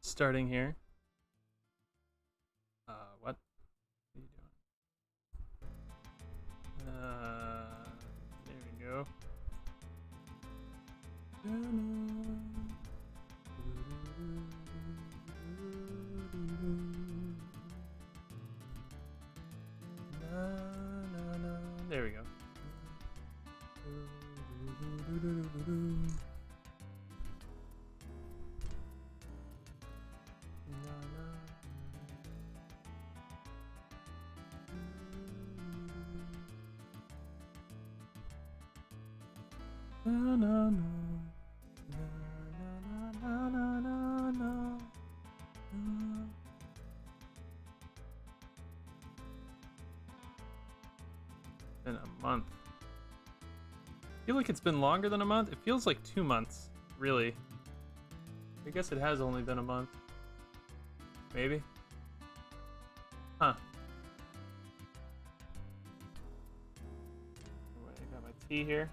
starting here. What are you doing? There we go. There we go. Been a month. I feel like it's been longer than a month. It feels like 2 months, really. I guess it has only been a month. Maybe. Huh. I got my tea here.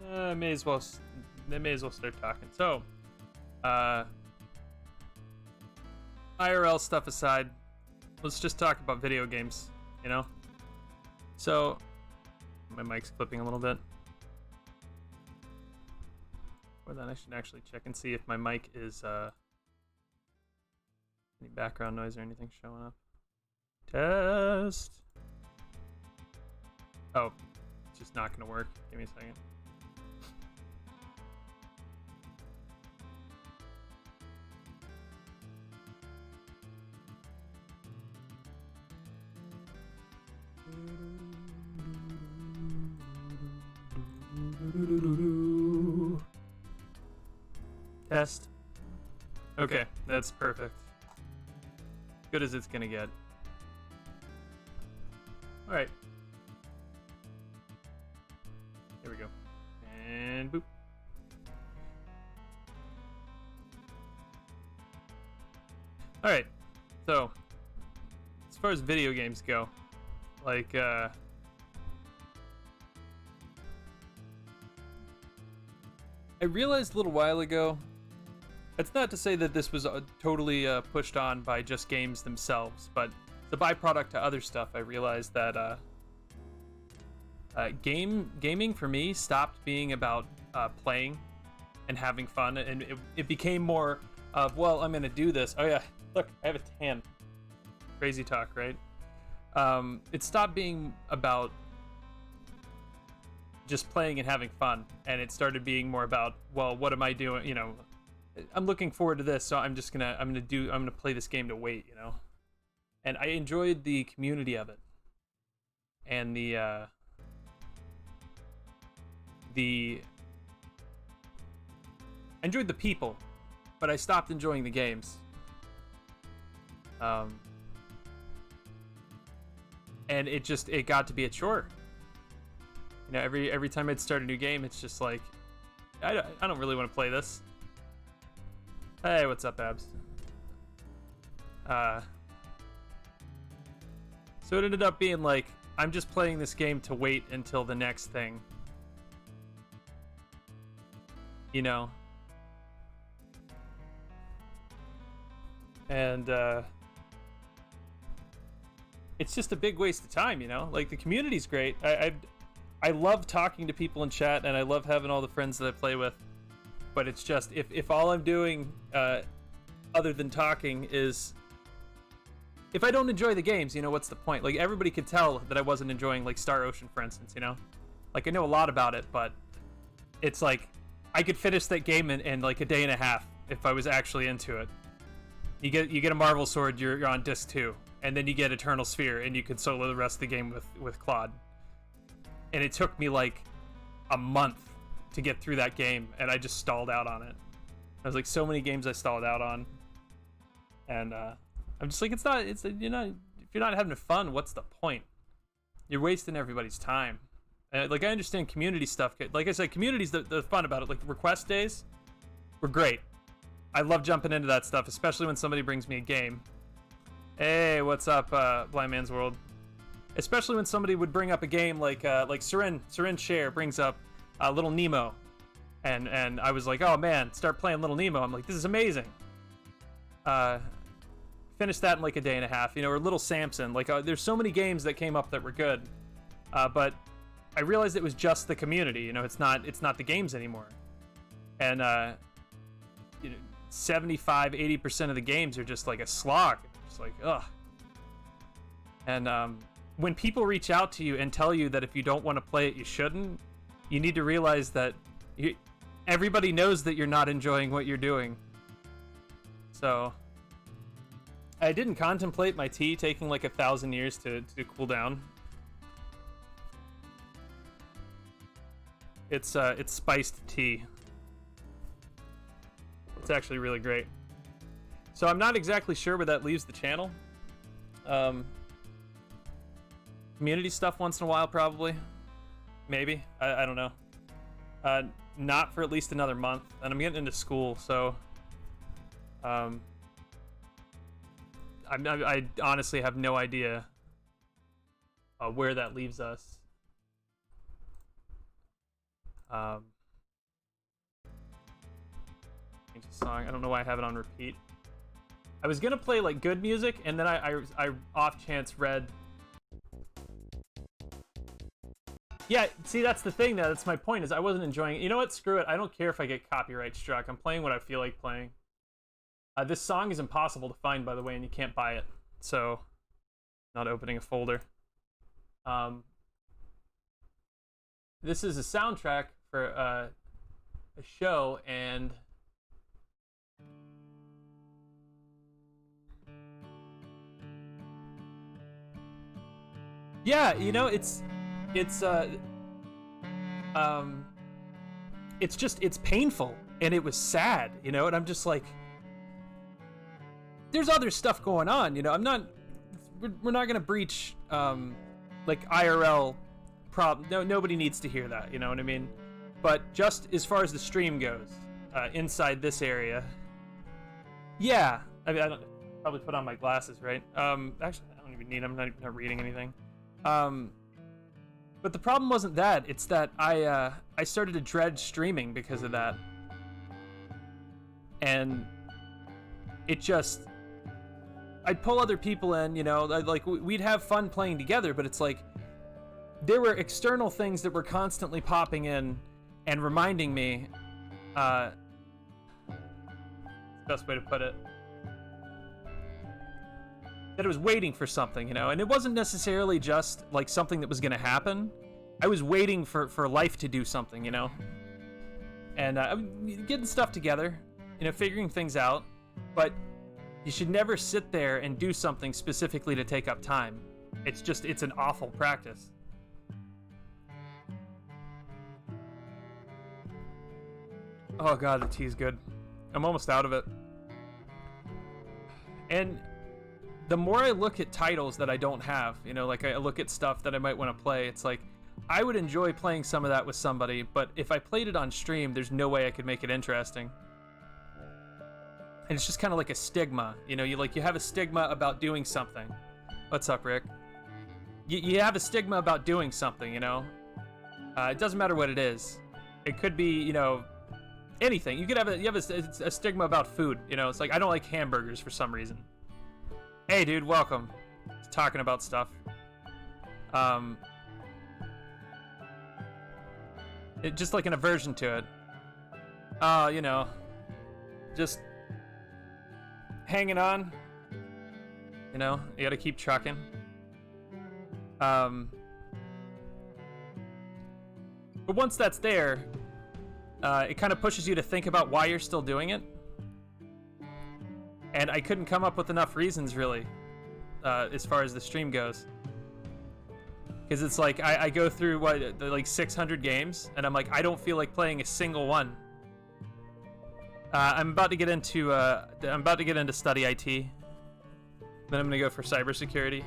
I may as well start talking. So, IRL stuff aside, let's just talk about video games, you know? So, my mic's clipping a little bit. Or then I should actually check and see if my mic is, any background noise or anything showing up. Test! Oh, it's just not gonna work. Give me a second. Test. Okay, that's perfect. Good as it's gonna get. Alright. Here we go. And boop. Alright. So, as far as video games go, like, I realized a little while ago, it's not to say that this was totally pushed on by just games themselves, but it's a byproduct to other stuff. I realized that gaming for me stopped being about playing and having fun, and it became more of, well, I'm gonna do this. Oh yeah, look, I have a tan. Crazy talk, right? It stopped being about just playing and having fun, and it started being more about, well, what am I doing? You know, I'm looking forward to this, so I'm gonna play this game to wait, you know. And I enjoyed the community of it, and I enjoyed the people, but I stopped enjoying the games. And it got to be a chore. You know, every time I'd start a new game, it's just like, I don't really want to play this. Hey, what's up, Abs? So it ended up being like, I'm just playing this game to wait until the next thing. You know? And, it's just a big waste of time, you know? Like, the community's great. I love talking to people in chat, and I love having all the friends that I play with. But it's just, if all I'm doing, other than talking, is... If I don't enjoy the games, you know, what's the point? Like, everybody could tell that I wasn't enjoying, like, Star Ocean, for instance, you know? Like, I know a lot about it, but it's like, I could finish that game in like, a day and a half if I was actually into it. You get a Marvel Sword, you're on disc 2. And then you get Eternal Sphere, and you can solo the rest of the game with Claude. And it took me like a month to get through that game, and I just stalled out on it. I was like, so many games I stalled out on, and I'm just like, if you're not having fun, what's the point? You're wasting everybody's time. Like, I understand community stuff. Like I said, community's the fun about it. Like, the request days were great. I love jumping into that stuff, especially when somebody brings me a game. Hey, what's up, Blind Man's World? Especially when somebody would bring up a game like Seren Share brings up Little Nemo, and I was like, oh man, start playing Little Nemo. I'm like, this is amazing. Finished that in like a day and a half, you know, or Little Samson. Like, there's so many games that came up that were good, but I realized it was just the community. You know, it's not the games anymore. And you know, 75-80% of the games are just like a slog. Just like, ugh. And when people reach out to you and tell you that if you don't want to play it, you shouldn't, you need to realize that everybody knows that you're not enjoying what you're doing. So I didn't contemplate my tea taking like 1,000 years to cool down. It's spiced tea. It's actually really great. So I'm not exactly sure where that leaves the channel. Community stuff once in a while, probably. Maybe. I don't know. Not for at least another month. And I'm getting into school, so... I honestly have no idea where that leaves us. Change the song. I don't know why I have it on repeat. I was gonna play like good music, and then I off chance read. Yeah, see, that's the thing. That's my point. Is I wasn't enjoying it. You know what? Screw it. I don't care if I get copyright struck. I'm playing what I feel like playing. This song is impossible to find, by the way, and you can't buy it. So, not opening a folder. This is a soundtrack for a show, and yeah, you know, it's painful, and it was sad, you know, and I'm just like, there's other stuff going on, you know. We're not gonna breach like IRL problem. No, nobody needs to hear that, you know what I mean? But just as far as the stream goes, inside this area, yeah, I mean, I don't probably put on my glasses, right? Actually, I don't even need them. I'm not reading anything. But the problem wasn't that. It's that I started to dread streaming because of that, and it just, I'd pull other people in, you know, like we'd have fun playing together, but it's like there were external things that were constantly popping in and reminding me, best way to put it, that I was waiting for something, you know, and it wasn't necessarily just like something that was going to happen. I was waiting for life to do something, you know, and getting stuff together, you know, figuring things out, but you should never sit there and do something specifically to take up time. It's an awful practice. Oh god, the tea's good. I'm almost out of it. And the more I look at titles that I don't have, you know, like I look at stuff that I might want to play, it's like, I would enjoy playing some of that with somebody, but if I played it on stream, there's no way I could make it interesting. And it's just kind of like a stigma, you know, you have a stigma about doing something. What's up, Rick? You have a stigma about doing something, you know? It doesn't matter what it is. It could be, you know, anything. You have a stigma about food, you know? It's like, I don't like hamburgers for some reason. Hey, dude, welcome. Just talking about stuff. Just like an aversion to it. You know, just hanging on, you know, you gotta keep trucking. But once that's there, it kind of pushes you to think about why you're still doing it. And I couldn't come up with enough reasons, really, as far as the stream goes. Because it's like, I go through, like 600 games, and I'm like, I don't feel like playing a single one. I'm about to get into study IT. Then I'm gonna go for cybersecurity.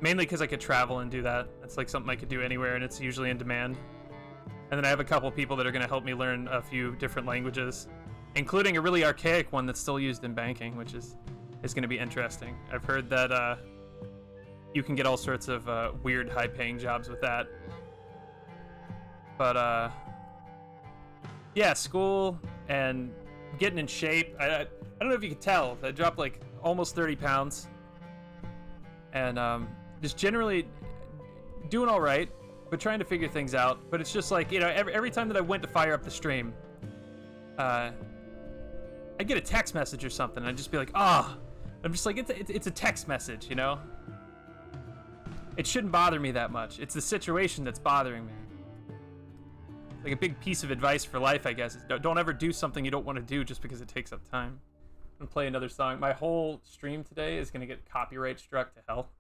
Mainly because I could travel and do that. It's like something I could do anywhere, and it's usually in demand. And then I have a couple people that are gonna help me learn a few different languages, including a really archaic one that's still used in banking, which is gonna be interesting. I've heard that you can get all sorts of weird, high-paying jobs with that. But yeah, school and getting in shape. I don't know if you can tell. I dropped like almost 30 pounds. And just generally doing all right, but trying to figure things out. But it's just like, you know, every time that I went to fire up the stream, I get a text message or something, and I'd just be like, ah. I'm just like, it's a text message, you know? It shouldn't bother me that much. It's the situation that's bothering me. Like a big piece of advice for life, I guess, is don't ever do something you don't want to do just because it takes up time. I'm gonna play another song. My whole stream today is gonna get copyright struck to hell.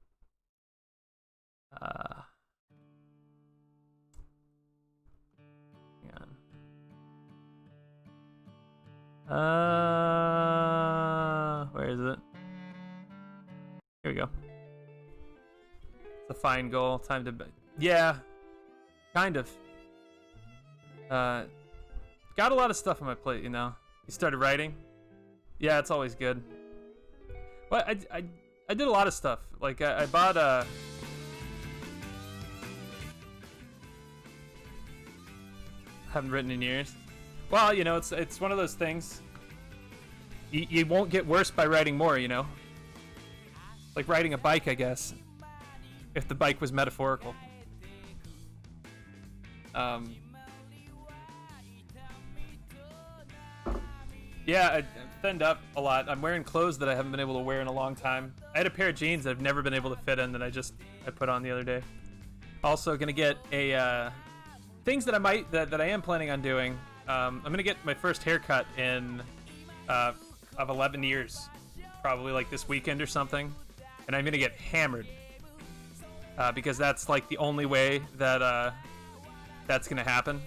Hang on. Where is it? Here we go. It's a fine goal. Time to... Yeah. Kind of. Got a lot of stuff on my plate, you know. You started writing? Yeah, it's always good. Well, I did a lot of stuff. Like, I bought haven't written in years. Well, you know, it's one of those things. You won't get worse by writing more, you know? Like riding a bike, I guess. If the bike was metaphorical. Yeah, I thinned up a lot. I'm wearing clothes that I haven't been able to wear in a long time. I had a pair of jeans that I've never been able to fit in that I put on the other day. Also gonna get a things that I am planning on doing. I'm gonna get my first haircut in of 11 years, probably like this weekend or something, and I'm gonna get hammered because that's like the only way that that's gonna happen.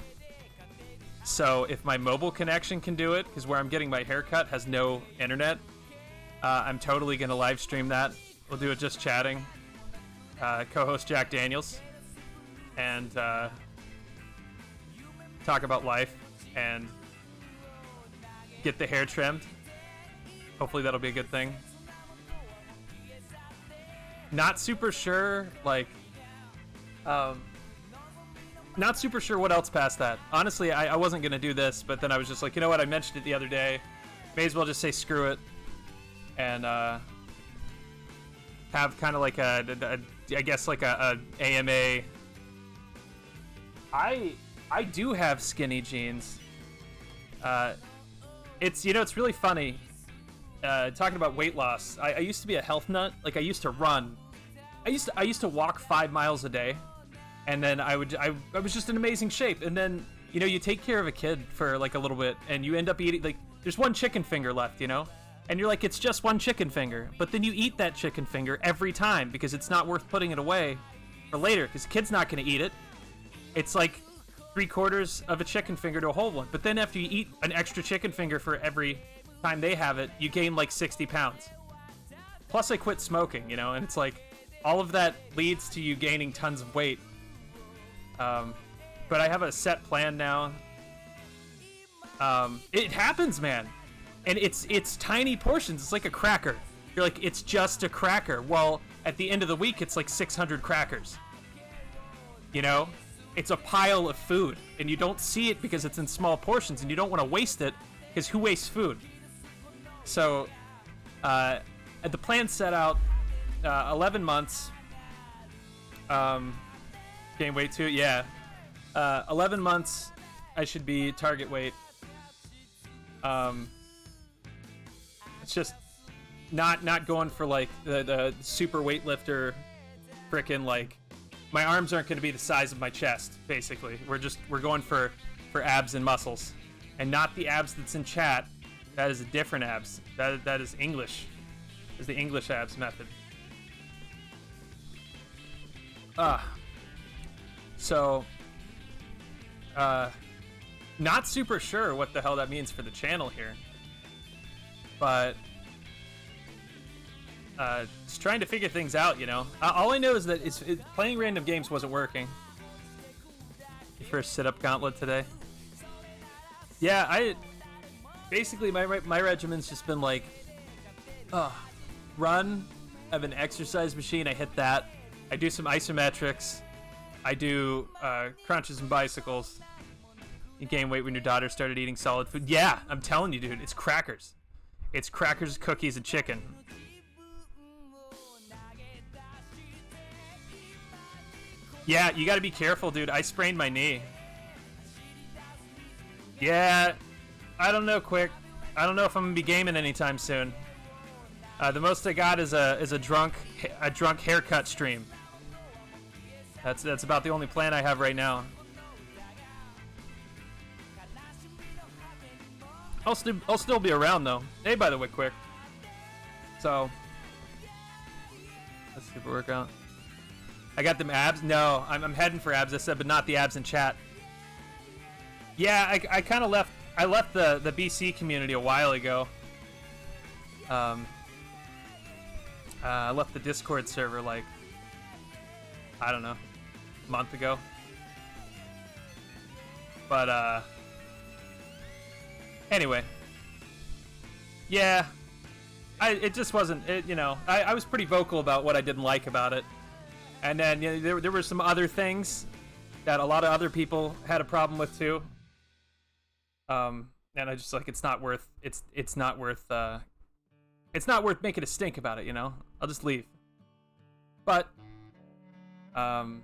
So if my mobile connection can do it, because where I'm getting my haircut has no internet, I'm totally gonna live stream that. We'll do it just chatting. Co-host Jack Daniels, and talk about life and get the hair trimmed. Hopefully that'll be a good thing. Not super sure, like, not super sure what else past that. Honestly, I wasn't gonna do this, but then I was just like, you know what? I mentioned it the other day. May as well just say screw it, and have kind of like I guess like a AMA. I do have skinny jeans. It's, you know, it's really funny. Talking about weight loss, I used to be a health nut. Like, I used to run. I used to walk 5 miles a day, and then I was just in amazing shape. And then, you know, you take care of a kid for like a little bit, and you end up eating, like, there's one chicken finger left, you know, and you're like, it's just one chicken finger, but then you eat that chicken finger every time because it's not worth putting it away for later because the kid's not gonna eat it. It's like 3/4 of a chicken finger to a whole one. But then after you eat an extra chicken finger for every time they have it, you gain like 60 pounds. Plus I quit smoking, you know, and it's like all of that leads to you gaining tons of weight. But I have a set plan now. It happens, man. And it's tiny portions. It's like a cracker. You're like, it's just a cracker. Well, at the end of the week, it's like 600 crackers. You know? It's a pile of food, and you don't see it because it's in small portions, and you don't want to waste it, because who wastes food? So, the plan set out 11 months. Gain weight too? Yeah. 11 months, I should be target weight. It's just not going for like the super weightlifter frickin' like, my arms aren't going to be the size of my chest, basically. We're going for abs and muscles, and not the abs that's in chat. That is a different abs. That is English. Is the English abs method. So, not super sure what the hell that means for the channel here, but just trying to figure things out, you know. All I know is that playing random games wasn't working. Your first sit-up gauntlet today. Yeah, basically my regimen's just been like, run. I have an exercise machine. I hit that. I do some isometrics, I do crunches and bicycles. You gain weight when your daughter started eating solid food. Yeah, I'm telling you, dude, it's crackers. It's crackers, cookies, and chicken. Yeah, you gotta be careful, dude. I sprained my knee. Yeah, I don't know, Quick. I don't know if I'm gonna be gaming anytime soon. The most I got is a drunk haircut stream. That's about the only plan I have right now. I'll still be around though. Hey, by the way, Quick. So let's super workout. I got them abs. No, I'm heading for abs. I said, but not the abs in chat. Yeah, I kind of left. I left the BC community a while ago. I left the Discord server like, I don't know, a month ago. But anyway, yeah, it just wasn't. You know, I was pretty vocal about what I didn't like about it, and then you know, there were some other things that a lot of other people had a problem with too. And I just like it's not worth making a stink about it, you know? I'll just leave. But oh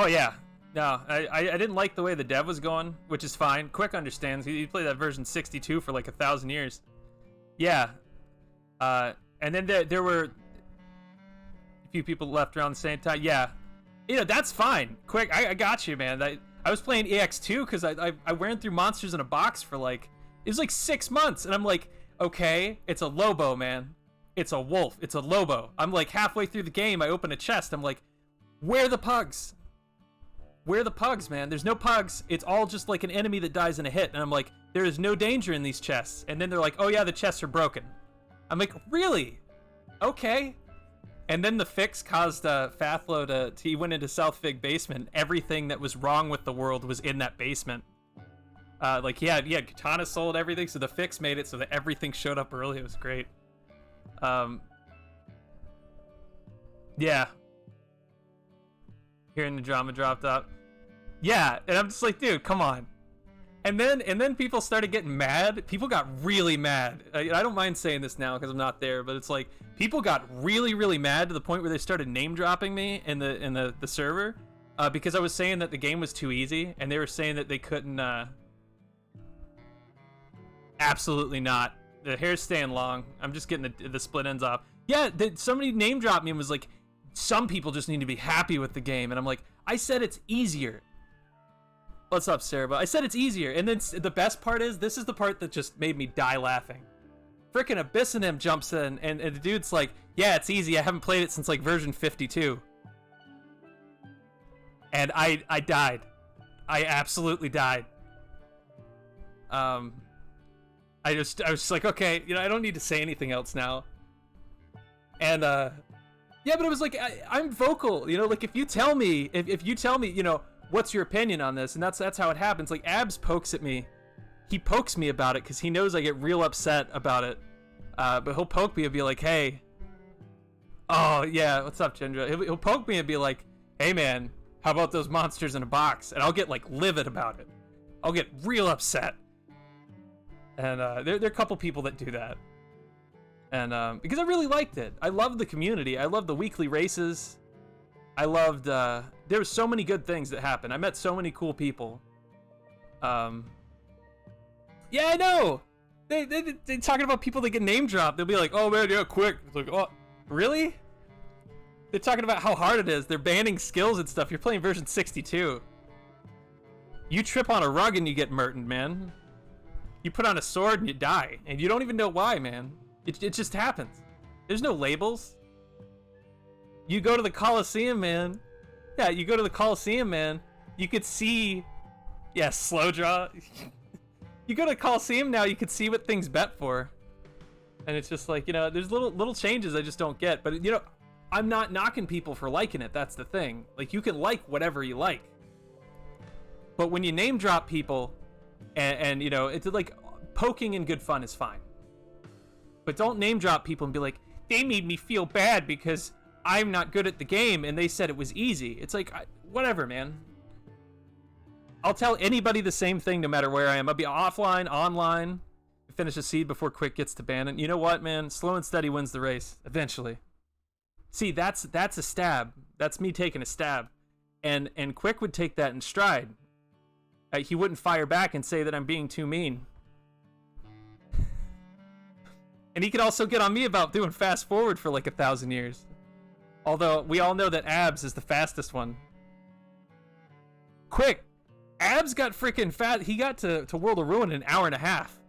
yeah. No, I didn't like the way the dev was going, which is fine. Quick understands. He played that version 62 for like 1,000 years. Yeah. And then there were a few people left around the same time. Yeah. You know, that's fine. Quick, I got you, man. I was playing EX2 because I ran through monsters in a box for like, it was like 6 months. And I'm like, okay, it's a Lobo, man. It's a wolf. It's a Lobo. I'm like halfway through the game. I open a chest. I'm like, where are the pugs? Where are the pugs, man? There's no pugs. It's all just like an enemy that dies in a hit. And I'm like, there is no danger in these chests. And then they're like, oh yeah, the chests are broken. I'm like, really? Okay. And then the fix caused Fathlo he went into South Fig basement. Everything that was wrong with the world was in that basement. Like he had Katana sold everything, so the fix made it so that everything showed up early. It was great. Yeah. Hearing the drama dropped out. Yeah, and I'm just like, dude, come on. And then people started getting mad. People got really mad. I don't mind saying this now because I'm not there, but it's like people got really, really mad to the point where they started name dropping me in the server because I was saying that the game was too easy, and they were saying that they couldn't. Absolutely not. The hair's staying long. I'm just getting the split ends off. Yeah, somebody name dropped me and was like, some people just need to be happy with the game, and I'm like, I said it's easier. What's up, Sarah? I said it's easier, and then the best part is, this is the part that just made me die laughing. Frickin' Abyssinum jumps in, and the dude's like, yeah, it's easy, I haven't played it since like version 52. And I died. I absolutely died. I was just like, okay, you know, I don't need to say anything else now. And yeah, but it was like, I'm vocal, you know, like if you tell me, you know, what's your opinion on this? And that's how it happens. Like Abs pokes at me. He pokes me about it because he knows I get real upset about it. But he'll poke me and be like, hey. Oh, yeah, what's up, Gendra? He'll poke me and be like, hey, man, how about those monsters in a box? And I'll get, like, livid about it. I'll get real upset. And there are a couple people that do that. And because I really liked it. I loved the community. I loved the weekly races. I loved, there were so many good things that happened. I met so many cool people. Yeah, I know. They talking about people that get name dropped. They'll be like, oh man, yeah, quick. It's like, oh, really? They're talking about how hard it is. They're banning skills and stuff. You're playing version 62. You trip on a rug and you get murdered, man. You put on a sword and you die. And you don't even know why, man. It just happens. There's no labels. You go to the Coliseum, man. Yeah, you go to the Coliseum, man. You could see... Yeah, slow draw. You go to the Coliseum now, you could see what things bet for. And it's just like, you know, there's little changes I just don't get. But, you know, I'm not knocking people for liking it. That's the thing. Like, you can like whatever you like. But when you name drop people, and you know, it's like, poking in good fun is fine. But don't name drop people and be like, they made me feel bad because I'm not good at the game and they said it was easy. It's like, whatever, man. I'll tell anybody the same thing no matter where I am. I'll be offline, online, finish a seed before Quick gets to ban. And you know what, man? Slow and steady wins the race eventually. See, that's a stab. That's me taking a stab. And Quick would take that in stride. He wouldn't fire back and say that I'm being too mean. And he could also get on me about doing fast forward for like 1,000 years. Although we all know that Abs is the fastest one. Quick, Abs got freaking fat. He got to World of Ruin in an hour and a half.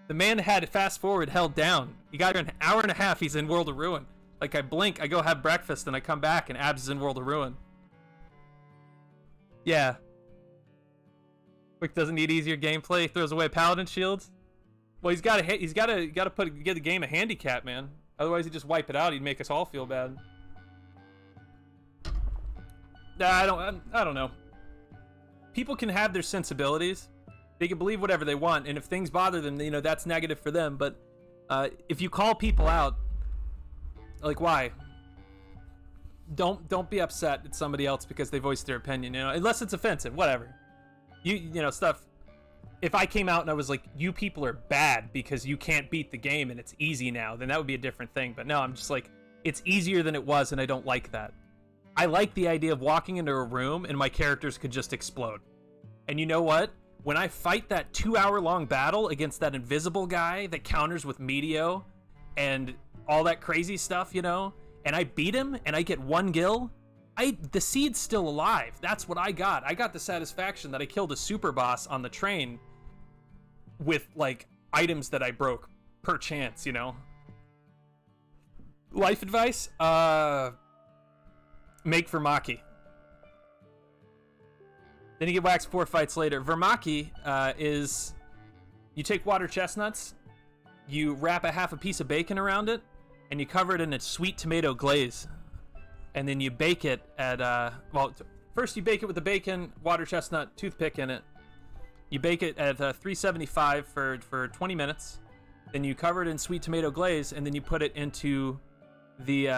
The man had fast forward held down. He got here in an hour and a half. He's in World of Ruin. Like, I blink, I go have breakfast, and I come back, and Abs is in World of Ruin. Yeah. Quick doesn't need easier gameplay. He throws away Paladin shields. Well, he's got to give the game a handicap, man. Otherwise, he'd just wipe it out. He'd make us all feel bad. I don't know. People can have their sensibilities. They can believe whatever they want, and if things bother them, you know, that's negative for them. But if you call people out, like, why? Don't be upset at somebody else because they voiced their opinion, you know, unless it's offensive. Whatever. You know, stuff. If I came out and I was like, you people are bad because you can't beat the game and it's easy now, then that would be a different thing. But no, I'm just like, it's easier than it was, and I don't like that. I like the idea of walking into a room and my characters could just explode. And you know what? When I fight that 2-hour-long battle against that invisible guy that counters with Meteo and all that crazy stuff, you know, and I beat him and I get 1 gil, the seed's still alive. That's what I got. I got the satisfaction that I killed a super boss on the train with, like, items that I broke per chance, you know? Life advice? Make Vermaki. Then you get waxed 4 fights later. Vermaki is... You take water chestnuts, you wrap a piece of bacon around it, and you cover it in a sweet tomato glaze. And then you bake it at... well, first you bake it with the bacon, water chestnut, toothpick in it. You bake it at 375 for 20 minutes. Then you cover it in sweet tomato glaze, and then you put it into the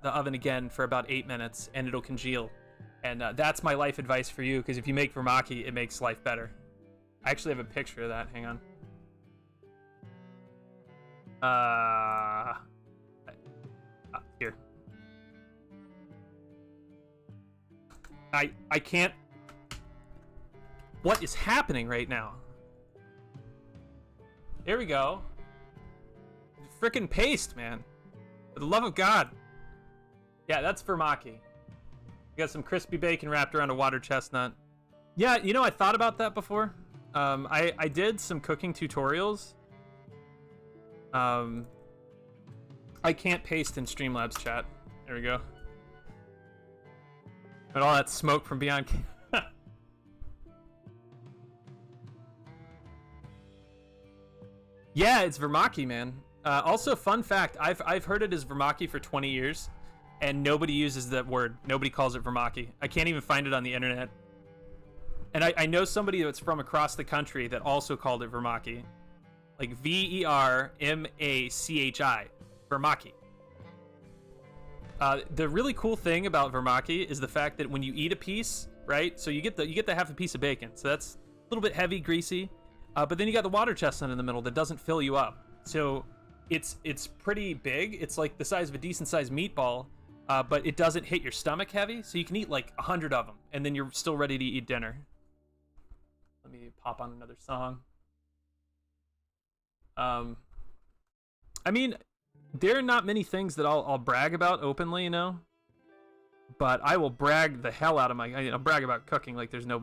oven again for about 8 minutes, and it'll congeal. And that's my life advice for you, because if you make vermaki, it makes life better. I actually have a picture of that. Hang on. Here. I can't... What is happening right now? There we go. Frickin' paste, man. For the love of God. Yeah, that's vermaki. You got some crispy bacon wrapped around a water chestnut. Yeah, you know, I thought about that before. I did some cooking tutorials. I can't paste in Streamlabs chat. There we go. And all that smoke from beyond... Yeah, it's vermaki, man. Also, fun fact, I've heard it as vermaki for 20 years, and nobody uses that word. Nobody calls it vermaki. I can't even find it on the internet. And I know somebody that's from across the country that also called it vermaki. Like Vermachi. Vermaki. The really cool thing about vermaki is the fact that when you eat a piece, right? So you get the half a piece of bacon. So that's a little bit heavy, greasy. But then you got the water chestnut in the middle that doesn't fill you up. So it's pretty big. It's like the size of a decent sized meatball, but it doesn't hit your stomach heavy. So you can eat like 100 of them, and then you're still ready to eat dinner. Let me pop on another song. I mean, there are not many things that I'll brag about openly, you know. But I will brag the hell out of I'll brag about cooking like there's no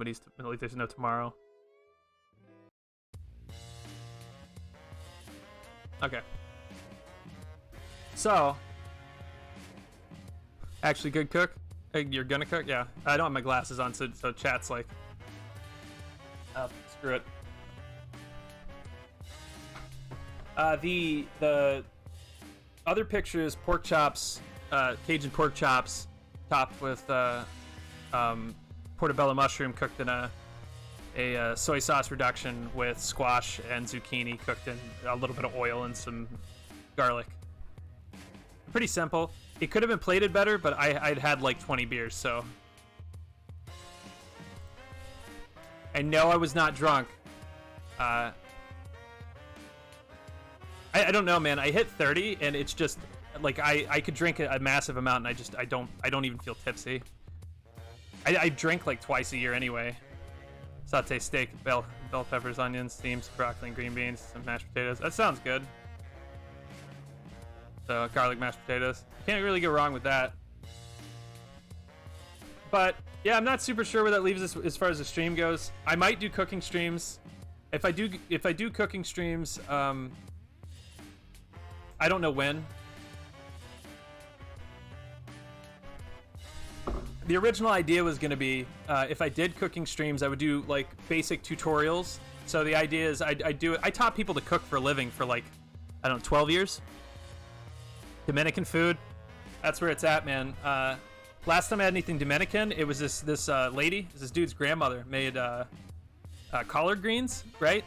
tomorrow. Okay. So, actually good cook? Hey, you're gonna cook? Yeah. I don't have my glasses on, so chat's like... screw it. The other picture is pork chops, Cajun pork chops, topped with portobello mushroom cooked in a soy sauce reduction with squash and zucchini cooked in a little bit of oil and some garlic. Pretty simple. It could have been plated better, but I'd had like 20 beers, so. I know I was not drunk. I don't know, man. I hit 30, and it's just like I could drink a massive amount, and I don't even feel tipsy. I drink like twice a year anyway. Saute steak, bell peppers, onions, steamed broccoli, and green beans, some mashed potatoes. That sounds good. So garlic mashed potatoes. Can't really go wrong with that. But yeah, I'm not super sure where that leaves us as far as the stream goes. I might do cooking streams. If I do cooking streams, I don't know when. The original idea was going to be, if I did cooking streams, I would do like basic tutorials. So the idea is I taught people to cook for a living for like, I don't know, 12 years. Dominican food. That's where it's at, man. Last time I had anything Dominican, it was this lady, this dude's grandmother made collard greens, right?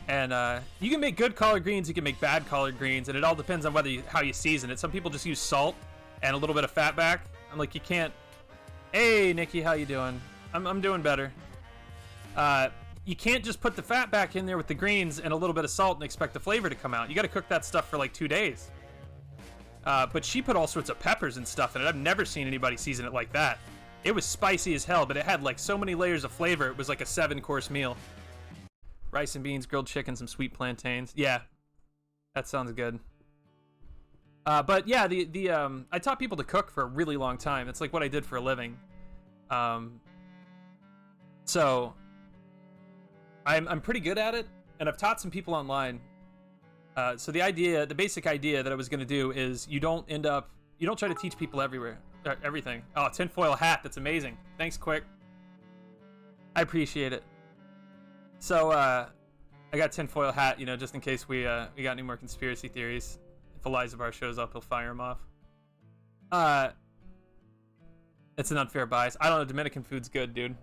And you can make good collard greens, you can make bad collard greens, and it all depends on how you season it. Some people just use salt and a little bit of fat back. I'm like, you can't. Hey, Nikki, how you doing? I'm doing better. You can't just put the fat back in there with the greens and a little bit of salt and expect the flavor to come out. You got to cook that stuff for like 2 days. But she put all sorts of peppers and stuff in it. I've never seen anybody season it like that. It was spicy as hell, but it had like so many layers of flavor. It was like a 7-course meal. Rice and beans, grilled chicken, some sweet plantains. Yeah, that sounds good. But yeah, I taught people to cook for a really long time. It's like what I did for a living. So I'm pretty good at it, and I've taught some people online. So the basic idea that I was going to do is you don't try to teach people everything. Oh, tinfoil hat. That's amazing. Thanks, Quick. I appreciate it. So, I got tinfoil hat, just in case we got any more conspiracy theories. If Eliza Bar shows up, he'll fire him off. It's an unfair bias. I don't know. Dominican food's good, dude.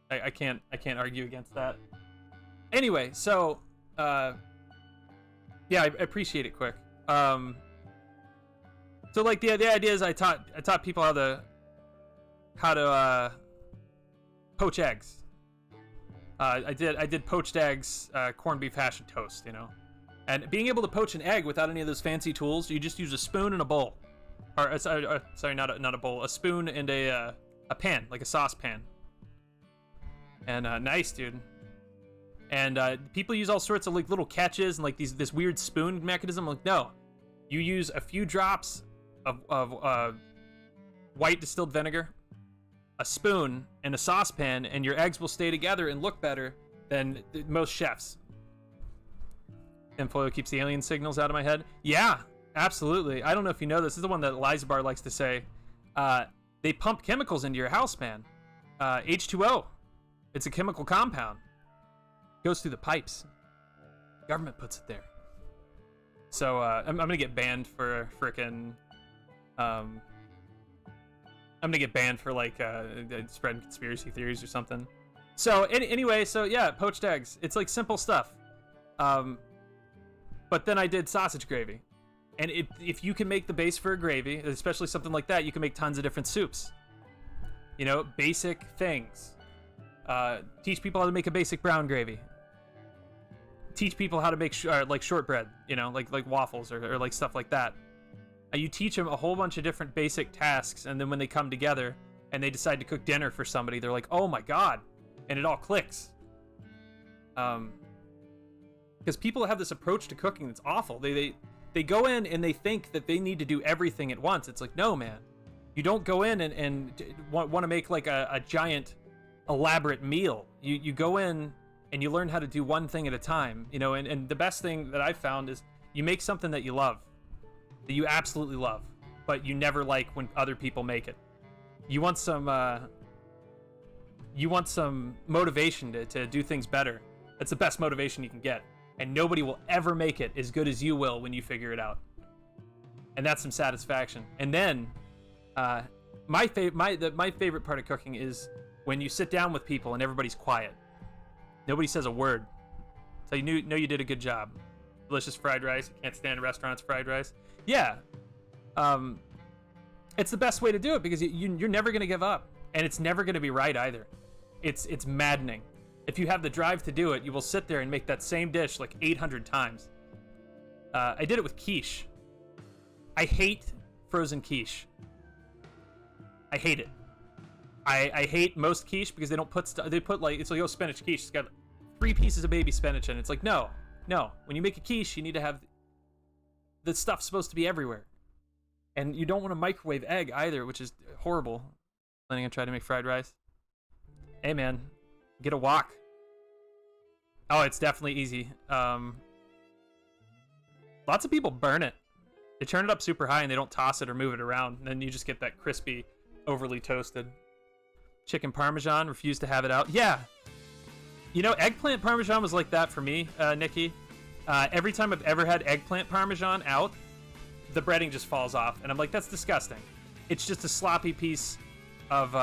I can't argue against that. Anyway, so, yeah, I appreciate it, Quick. So like the idea is I taught people how to poach eggs. I did poached eggs, corned beef hash, and toast, and being able to poach an egg without any of those fancy tools, you just use a spoon and a bowl, or sorry, not a bowl, a spoon and a pan, like a saucepan. And nice, dude. And people use all sorts of like little catches and like this weird spoon mechanism. Like, no, you use a few drops of white distilled vinegar, a spoon, and a saucepan, and your eggs will stay together and look better than most chefs. Tinfoil keeps the alien signals out of my head. Yeah, absolutely. I don't know if you know this. This is the one that Eliza Bar likes to say. They pump chemicals into your house, man. H2O. It's a chemical compound. Goes through the pipes. Government puts it there. So I'm gonna get banned for frickin' I'm gonna get banned for like spreading conspiracy theories or something. So anyway, so yeah, poached eggs. It's like simple stuff. But then I did sausage gravy, and if you can make the base for a gravy, especially something like that, you can make tons of different soups. Basic things. Teach people how to make a basic brown gravy. Teach people how to make like shortbread, like waffles or like stuff like that. You teach them a whole bunch of different basic tasks, and then when they come together and they decide to cook dinner for somebody, they're like, oh my god, and it all clicks. Because people have this approach to cooking that's awful. They go in and they think that they need to do everything at once. It's like, no, man. You don't go in and want to make like a giant elaborate meal. You go in and you learn how to do one thing at a time, and the best thing that I've found is you make something that you love, that you absolutely love, but you never like when other people make it. You want some motivation to do things better. That's the best motivation you can get, and nobody will ever make it as good as you will when you figure it out, and that's some satisfaction. And then my favorite part of cooking is when you sit down with people and everybody's quiet. Nobody says a word. So you know you did a good job. Delicious fried rice. You can't stand restaurants' fried rice. Yeah. Um, it's the best way to do it because you're never going to give up, and it's never going to be right either. It's maddening. If you have the drive to do it, you will sit there and make that same dish like 800 times. I did it with quiche. I hate frozen quiche. I hate it. I hate most quiche because they don't put stuff. They put like, it's like, oh, spinach quiche. It's got 3 pieces of baby spinach in it. It's like, no. When you make a quiche, you need to have the stuff's supposed to be everywhere. And you don't want a microwave egg either, which is horrible. Planning on trying to make fried rice. Hey man, get a wok. Oh, it's definitely easy. Lots of people burn it. They turn it up super high and they don't toss it or move it around. And then you just get that crispy, overly toasted. Chicken Parmesan, refuse to have it out. Yeah. You know, eggplant Parmesan was like that for me, Nikki. Every time I've ever had eggplant Parmesan out, the breading just falls off. And I'm like, that's disgusting. It's just a sloppy piece of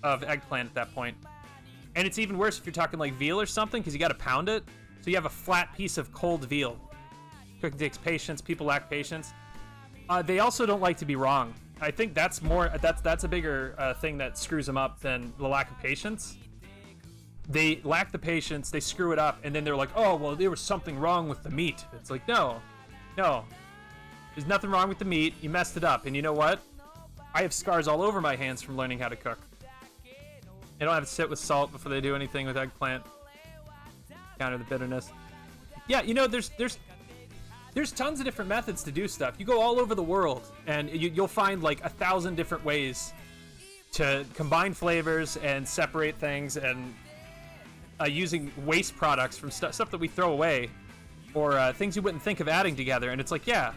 eggplant at that point. And it's even worse if you're talking like veal or something, because you got to pound it. So you have a flat piece of cold veal. Cooking takes patience. People lack patience. They also don't like to be wrong. I think that's a bigger thing that screws them up than the lack of patience. They lack the patience, they screw it up, and then they're like, oh, well, there was something wrong with the meat. It's like, no. There's nothing wrong with the meat. You messed it up. And you know what? I have scars all over my hands from learning how to cook. They don't have to sit with salt before they do anything with eggplant. Counter the bitterness. Yeah, you know, there's tons of different methods to do stuff. You go all over the world, and you'll find like 1,000 different ways to combine flavors and separate things, and using waste products from stuff that we throw away, or things you wouldn't think of adding together. And it's like, yeah,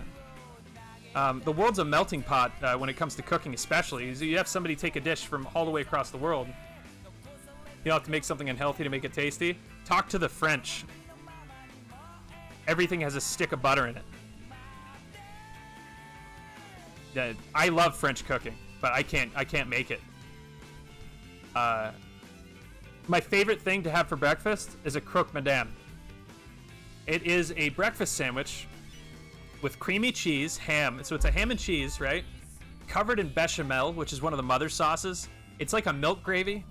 the world's a melting pot when it comes to cooking, especially. You have somebody take a dish from all the way across the world. You don't have to make something unhealthy to make it tasty. Talk to the French. Everything has a stick of butter in it. I love French cooking, but I can't make it. My favorite thing to have for breakfast is a croque madame. It is a breakfast sandwich with creamy cheese, ham. So it's a ham and cheese, right? Covered in bechamel, which is one of the mother sauces. It's like a milk gravy.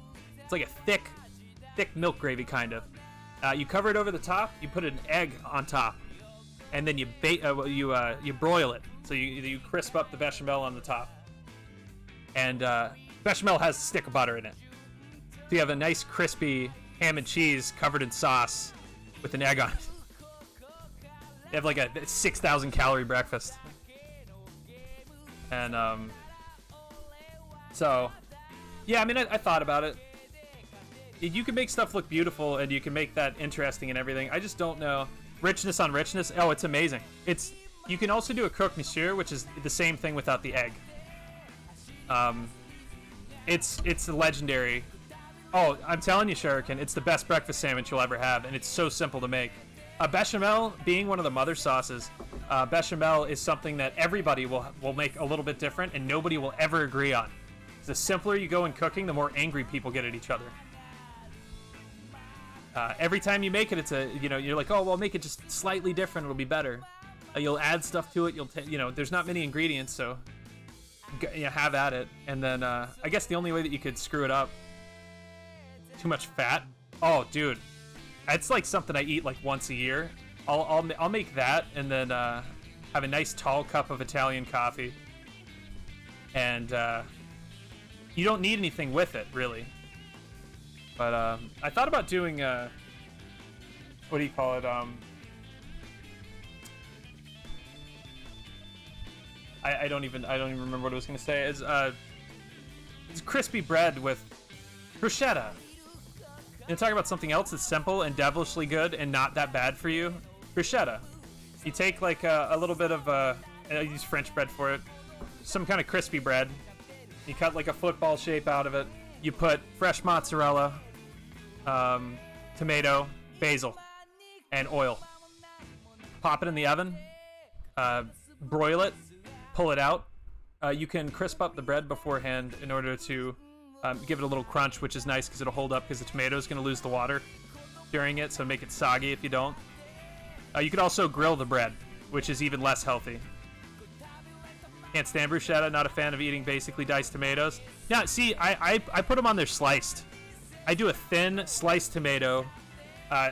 It's like a thick milk gravy, kind of. You cover it over the top. You put an egg on top, and then you broil it. So you crisp up the bechamel on the top, and bechamel has a stick of butter in it. So you have a nice crispy ham and cheese covered in sauce with an egg on it. You have like a 6,000 calorie breakfast, and so yeah, I mean, I thought about it. You can make stuff look beautiful, and you can make that interesting and everything. I just don't know. Richness on richness. Oh, it's amazing. You can also do a croque monsieur, which is the same thing without the egg. It's legendary. Oh, I'm telling you, Shuriken, it's the best breakfast sandwich you'll ever have, and it's so simple to make. Bechamel, being one of the mother sauces, bechamel is something that everybody will make a little bit different, and nobody will ever agree on. The simpler you go in cooking, the more angry people get at each other. Every time you make it, you're like, oh, well, make it just slightly different, it'll be better. You'll add stuff to it. There's not many ingredients, so have at it. And then I guess the only way that you could screw it up, too much fat. Oh, dude, it's like something I eat like once a year. I'll make that, and then have a nice tall cup of Italian coffee. And you don't need anything with it, really. But I thought about doing what do you call it? I don't even remember what I was gonna say. It's crispy bread with bruschetta. And talk about something else that's simple and devilishly good and not that bad for you. Bruschetta. You take like a little bit of I use French bread for it. Some kind of crispy bread. You cut like a football shape out of it. You put fresh mozzarella, tomato, basil, and oil. Pop it in the oven, broil it, pull it out. You can crisp up the bread beforehand in order to give it a little crunch, which is nice because it'll hold up because the tomato is going to lose the water during it, so make it soggy if you don't. You could also grill the bread, which is even less healthy. Can't stand bruschetta. Not a fan of eating basically diced tomatoes. Now, see, I put them on there sliced. I do a thin sliced tomato,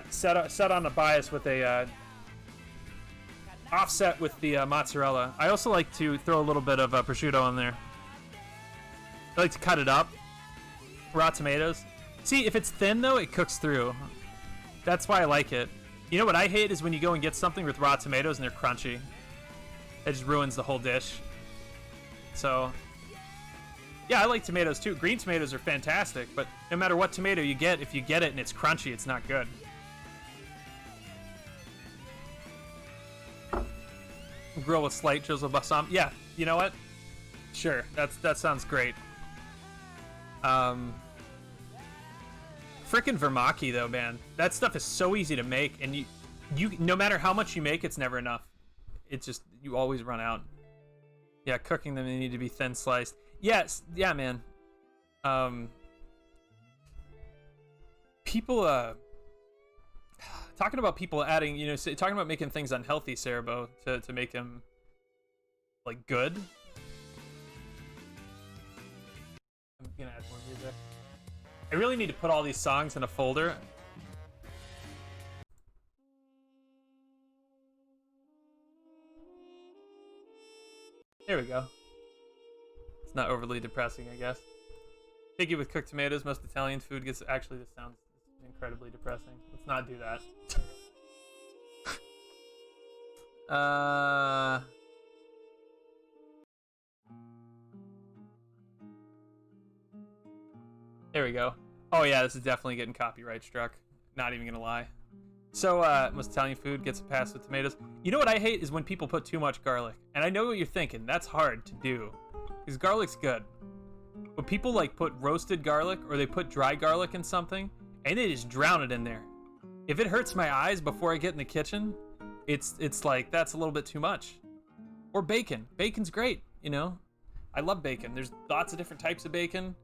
set on a bias with a offset with the mozzarella. I also like to throw a little bit of prosciutto on there. I like to cut it up. Raw tomatoes. See, if it's thin though, it cooks through. That's why I like it. You know what I hate is when you go and get something with raw tomatoes and they're crunchy. It just ruins the whole dish. So, yeah, I like tomatoes too. Green tomatoes are fantastic, but no matter what tomato you get, if you get it and it's crunchy, it's not good. Grill with slight drizzle of balsam. Yeah, you know what? Sure, that sounds great. Frickin' vermaki though, man. That stuff is so easy to make, and you no matter how much you make, it's never enough. It's just, you always run out. Yeah, cooking them, they need to be thin sliced. Yes, yeah, man. People, talking about people adding, you know, talking about making things unhealthy, Cerebro, to make them, like, good. I'm gonna add more music. I really need to put all these songs in a folder. There we go. It's not overly depressing, I guess. Picky with cooked tomatoes. Most Italian food gets... Actually, this sounds incredibly depressing. Let's not do that. There we go. Oh yeah, this is definitely getting copyright struck. Not even gonna lie. So, most Italian food gets a pass with tomatoes. You know what I hate is when people put too much garlic. And I know what you're thinking. That's hard to do. Because garlic's good. But people, like, put roasted garlic or they put dry garlic in something and they just drown it in there. If it hurts my eyes before I get in the kitchen, it's like, that's a little bit too much. Or bacon. Bacon's great, you know? I love bacon. There's lots of different types of bacon.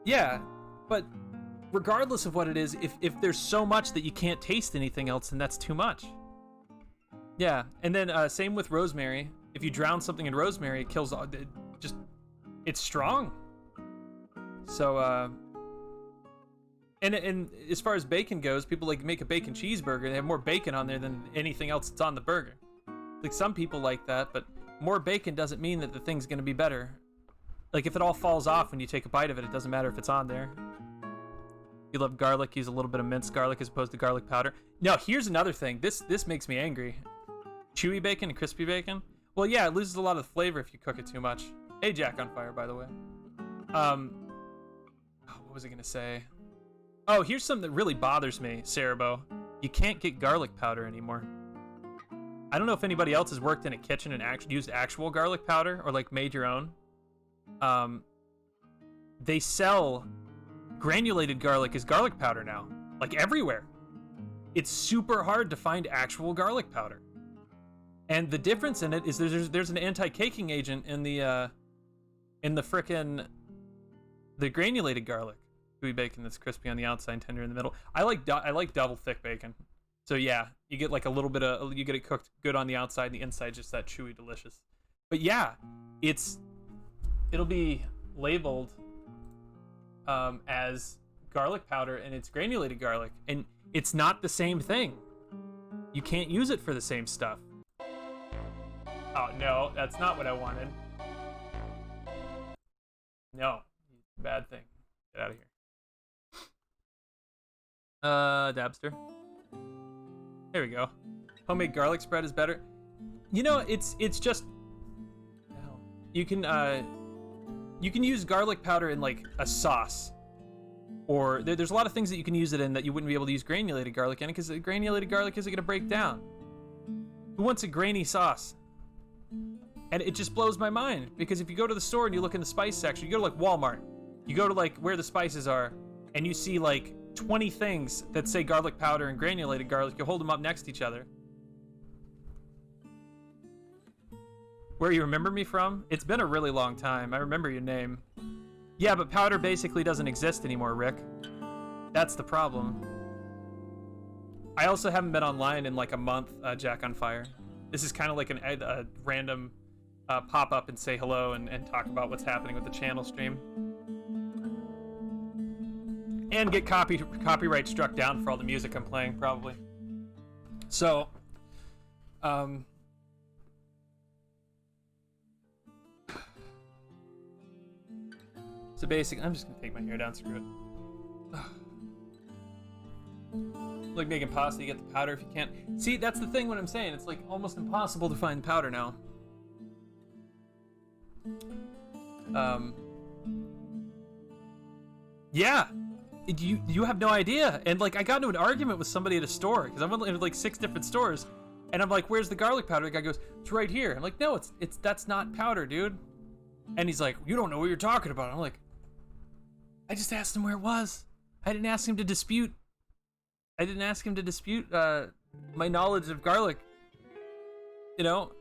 Yeah, but regardless of what it is, if there's so much that you can't taste anything else, then that's too much. Yeah, and then same with rosemary. If you drown something in rosemary, it kills all. It's strong. So, and as far as bacon goes, people like make a bacon cheeseburger. They have more bacon on there than anything else that's on the burger. Like, some people like that, but more bacon doesn't mean that the thing's gonna be better. Like, if it all falls off when you take a bite of it, it doesn't matter if it's on there. You love garlic, use a little bit of minced garlic as opposed to garlic powder. Now, here's another thing. This makes me angry. Chewy bacon and crispy bacon? Well, yeah, it loses a lot of the flavor if you cook it too much. Hey, Jack on Fire, by the way. What was I gonna say? Oh, here's something that really bothers me, Cerebro. You can't get garlic powder anymore. I don't know if anybody else has worked in a kitchen and used actual garlic powder or, like, made your own. They sell granulated garlic as garlic powder now, like, everywhere. It's super hard to find actual garlic powder, and the difference in it is there's an anti-caking agent in the frickin' the granulated garlic. Gooey bacon that's crispy on the outside and tender in the middle. I like double thick bacon, so yeah, you get like a little bit of, you get it cooked good on the outside and the inside just that chewy delicious. But yeah, it'll be labeled as garlic powder, and it's granulated garlic, and it's not the same thing. You can't use it for the same stuff. Oh no, that's not what I wanted. No, bad thing. Get out of here. Dabster. There we go. Homemade garlic spread is better. You know, it's just, you can use garlic powder in, like, a sauce, or there's a lot of things that you can use it in that you wouldn't be able to use granulated garlic in, because granulated garlic isn't going to break down. Who wants a grainy sauce? And it just blows my mind, because if you go to the store and you look in the spice section, you go to, like, Walmart, you go to, like, where the spices are, and you see, like, 20 things that say garlic powder and granulated garlic. You hold them up next to each other. Where you remember me from? It's been a really long time. I remember your name. Yeah, but powder basically doesn't exist anymore, Rick. That's the problem. I also haven't been online in like a month, Jack on Fire. This is kind of like a random pop up and say hello and talk about what's happening with the channel stream. And get copyright struck down for all the music I'm playing, probably. So, so basic. I'm just gonna take my hair down. Screw it. Like making pasta, you get the powder if you can't. See, that's the thing. What I'm saying, it's like almost impossible to find powder now. Yeah. You have no idea. And like I got into an argument with somebody at a store because I went to like 6 different stores, and I'm like, "Where's the garlic powder?" The guy goes, "It's right here." I'm like, "No, it's that's not powder, dude." And he's like, "You don't know what you're talking about." I'm like, "I just asked him where it was. I didn't ask him to dispute. I didn't ask him to dispute my knowledge of garlic. You know."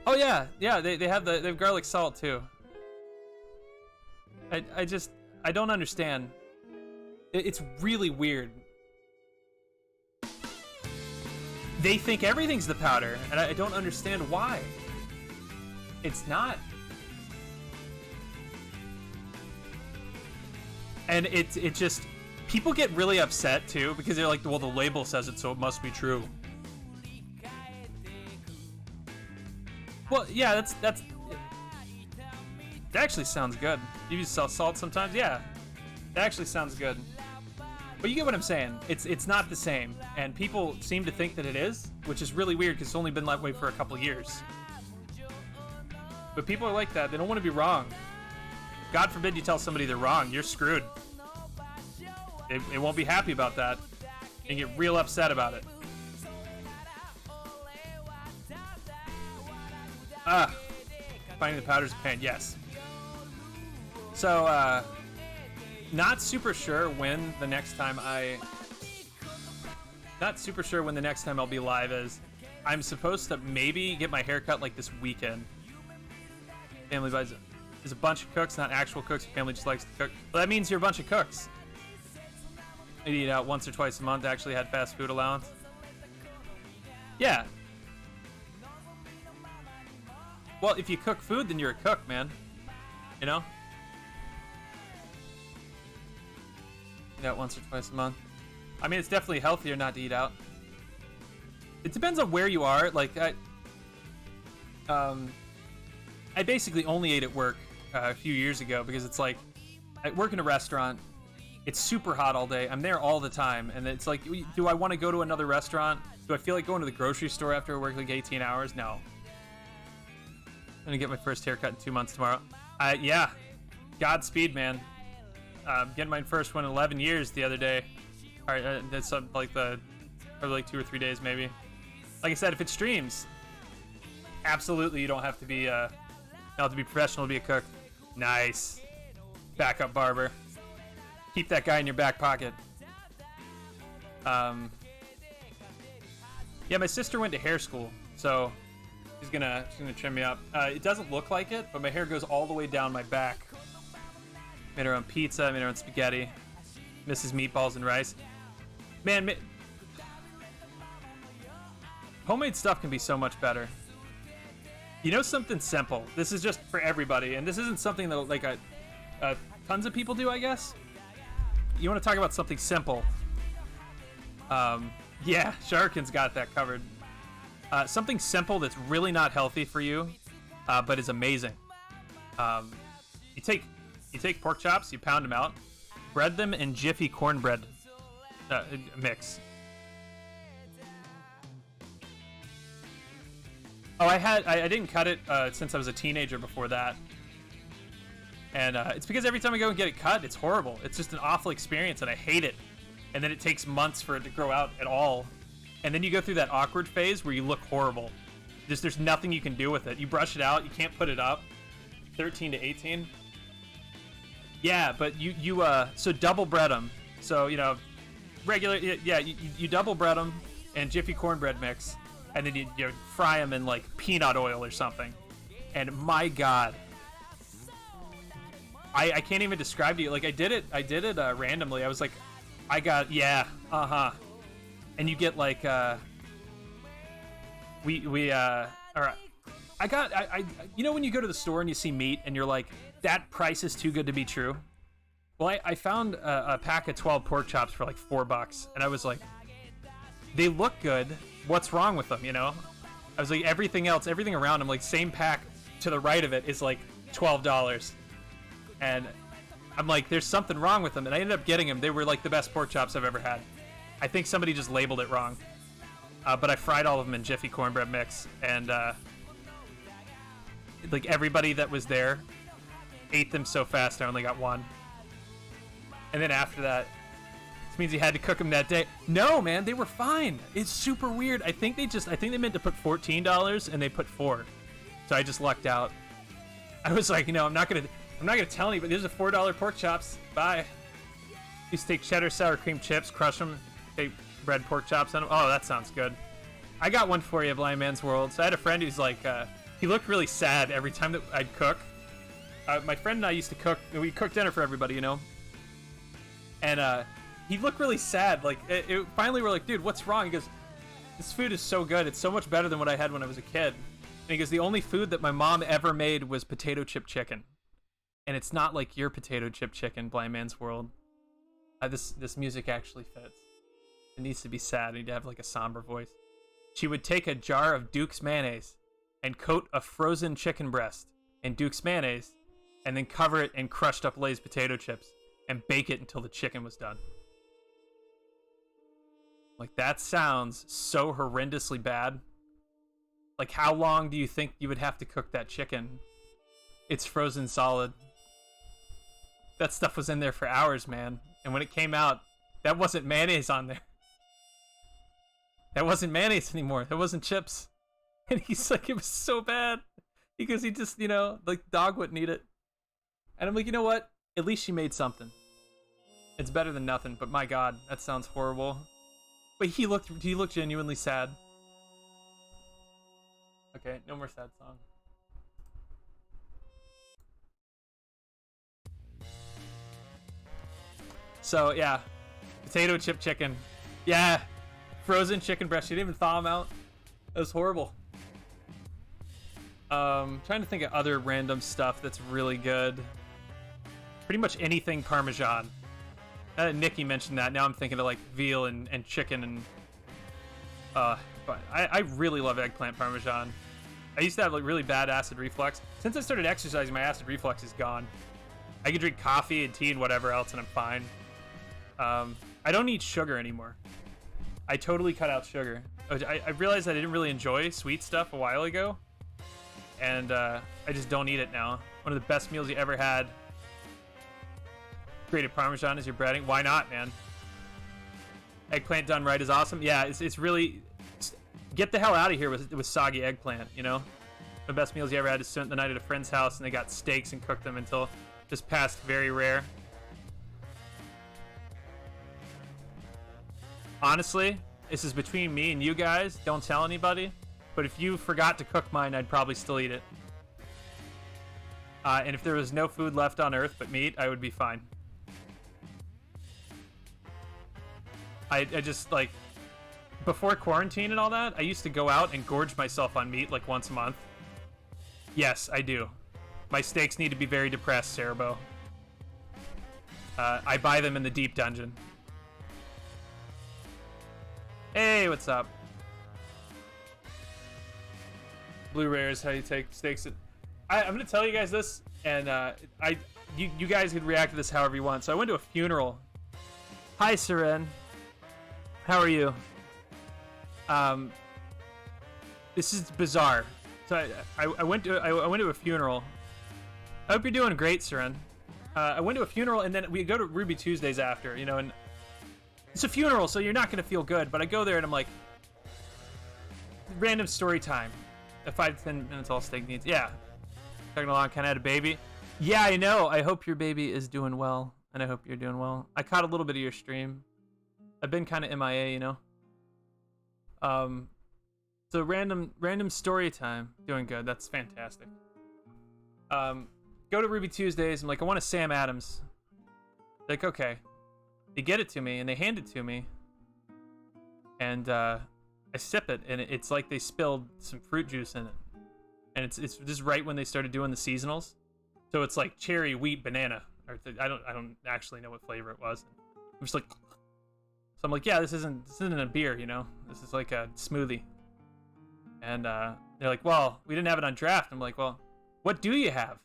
Oh yeah, they have garlic salt too. I don't understand. It's really weird. They think everything's the powder, and I don't understand why. It's not. And it just, people get really upset too because they're like, well, the label says it, so it must be true. Well, yeah, that actually sounds good. You use salt sometimes? Yeah. That actually sounds good. But you get what I'm saying. It's not the same. And people seem to think that it is, which is really weird because it's only been that way for a couple years. But people are like that. They don't want to be wrong. God forbid you tell somebody they're wrong. You're screwed. They won't be happy about that and get real upset about it. Finding the powder's a pain. Yes. So, not super sure when the next time I'll be live is. I'm supposed to maybe get my hair cut like this weekend. Family buys it. There's a bunch of cooks, not actual cooks. Family just likes to cook. Well, that means you're a bunch of cooks. I eat out once or twice a month. Actually had fast food allowance. Yeah. Well, if you cook food, then you're a cook, man. You know? Eat out once or twice a month. I mean, it's definitely healthier not to eat out. It depends on where you are. Like, I basically only ate at work a few years ago because it's like, I work in a restaurant. It's super hot all day. I'm there all the time. And it's like, do I want to go to another restaurant? Do I feel like going to the grocery store after I work like 18 hours? No. I'm gonna get my first haircut in 2 months tomorrow. Yeah. Godspeed, man. Getting my first one in 11 years the other day. All right, that's like probably like 2 or 3 days maybe. Like I said, if it streams, absolutely you don't have to be professional to be a cook. Nice. Backup barber. Keep that guy in your back pocket. Yeah, my sister went to hair school, so she's gonna trim me up. It doesn't look like it, but my hair goes all the way down my back. Made her own pizza, made her own spaghetti. Mrs. Meatballs and rice. Man, homemade stuff can be so much better. You know something simple? This is just for everybody, and this isn't something that like tons of people do, I guess. You want to talk about something simple? Yeah, Sharkin's got that covered. Something simple that's really not healthy for you, but is amazing. You take pork chops, you pound them out, bread them in Jiffy cornbread mix. Oh, I didn't cut it since I was a teenager before that. And it's because every time I go and get it cut, it's horrible. It's just an awful experience, and I hate it. And then it takes months for it to grow out at all. And then you go through that awkward phase where you look horrible. There's nothing you can do with it. You brush it out, you can't put it up. 13 to 18. Yeah, but so double bread them. So, you know, regular, yeah, you double bread them and Jiffy cornbread mix. And then you fry them in like peanut oil or something. And my God. I can't even describe to you. Like I did it randomly. I was like, and you get like we All right. You know when you go to the store and you see meat and you're like, that price is too good to be true? Well, I found a pack of 12 pork chops for like $4, and I was like, they look good. What's wrong with them, you know? I was like, everything around them, like same pack to the right of it is like $12. And I'm like, there's something wrong with them. And I ended up getting them. They were like the best pork chops I've ever had. I think somebody just labeled it wrong. But I fried all of them in Jiffy cornbread mix, and like everybody that was there ate them so fast I only got one. And then after that, this means you had to cook them that day. No, man, they were fine. It's super weird. I think they meant to put $14 and they put $4. So I just lucked out. I was like, I'm not gonna tell anybody. There's a $4 pork chops. Bye. Used to take cheddar sour cream chips, crush them, take bread pork chops on them. Oh, that sounds good. I got one for you, Blind Man's World. So I had a friend who's like, he looked really sad every time that I'd cook. My friend and I used to cook. We cooked dinner for everybody, And he looked really sad. Like, finally we're like, dude, what's wrong? He goes, this food is so good. It's so much better than what I had when I was a kid. And he goes, the only food that my mom ever made was potato chip chicken. And it's not like your potato chip chicken, Blind Man's World. This music actually fits. It needs to be sad. I need to have like a somber voice. She would take a jar of Duke's mayonnaise and coat a frozen chicken breast in Duke's mayonnaise and then cover it in crushed up Lay's potato chips and bake it until the chicken was done. Like, that sounds so horrendously bad. Like, how long do you think you would have to cook that chicken? It's frozen solid. That stuff was in there for hours, man. And when it came out, that wasn't mayonnaise on there. That wasn't mayonnaise anymore. That wasn't chips. And he's like, it was so bad. Because he just, like, dog wouldn't eat it. And I'm like, you know what? At least she made something. It's better than nothing, but my God, that sounds horrible. But he looked genuinely sad. Okay, no more sad song. So, yeah. Potato chip chicken. Yeah. Frozen chicken breast. She didn't even thaw them out. It was horrible. Trying to think of other random stuff that's really good. Pretty much anything Parmesan. Nikki mentioned that. Now I'm thinking of like veal and chicken and but I really love eggplant Parmesan. I used to have like really bad acid reflux. Since I started exercising, my acid reflux is gone. I can drink coffee and tea and whatever else and I'm fine. I don't eat sugar anymore. I totally cut out sugar. I realized I didn't really enjoy sweet stuff a while ago. And I just don't eat it now. One of the best meals you ever had. Grated Parmesan as your breading. Why not, man? Eggplant done right is awesome. Yeah, it's really... Get the hell out of here with soggy eggplant, The best meals you ever had is spent the night at a friend's house and they got steaks and cooked them until just past very rare. Honestly, this is between me and you guys. Don't tell anybody. But if you forgot to cook mine, I'd probably still eat it. And if there was no food left on Earth but meat, I would be fine. I just, like... Before quarantine and all that, I used to go out and gorge myself on meat like once a month. Yes, I do. My steaks need to be very depressed, Cerebro. I buy them in the Deep Dungeon. Hey, what's up? Blue Rare is how you take steaks. I'm gonna tell you guys this, and you guys can react to this however you want. So I went to a funeral. Hi, Seren. How are you? This is bizarre. So I went to a funeral. I hope you're doing great, Seren. I went to a funeral and then we go to Ruby Tuesdays after, and it's a funeral, so you're not gonna feel good. But I go there and I'm like, random story time. 5 to 10 minutes all steak needs. Yeah. Talking along, kind of had a baby. Yeah, I know. I hope your baby is doing well, and I hope you're doing well. I caught a little bit of your stream. I've been kind of MIA, So random story time. Doing good. That's fantastic. Go to Ruby Tuesdays. I'm like, I want a Sam Adams. Like, okay. They get it to me, and they hand it to me. And, I sip it, and it's like they spilled some fruit juice in it. and it's just right when they started doing the seasonals. So it's like cherry, wheat, banana. I don't actually know what flavor it was. I'm just like, so I'm like, yeah, this isn't a beer, you know. This is like a smoothie. And they're like, well, we didn't have it on draft. I'm like, well, what do you have?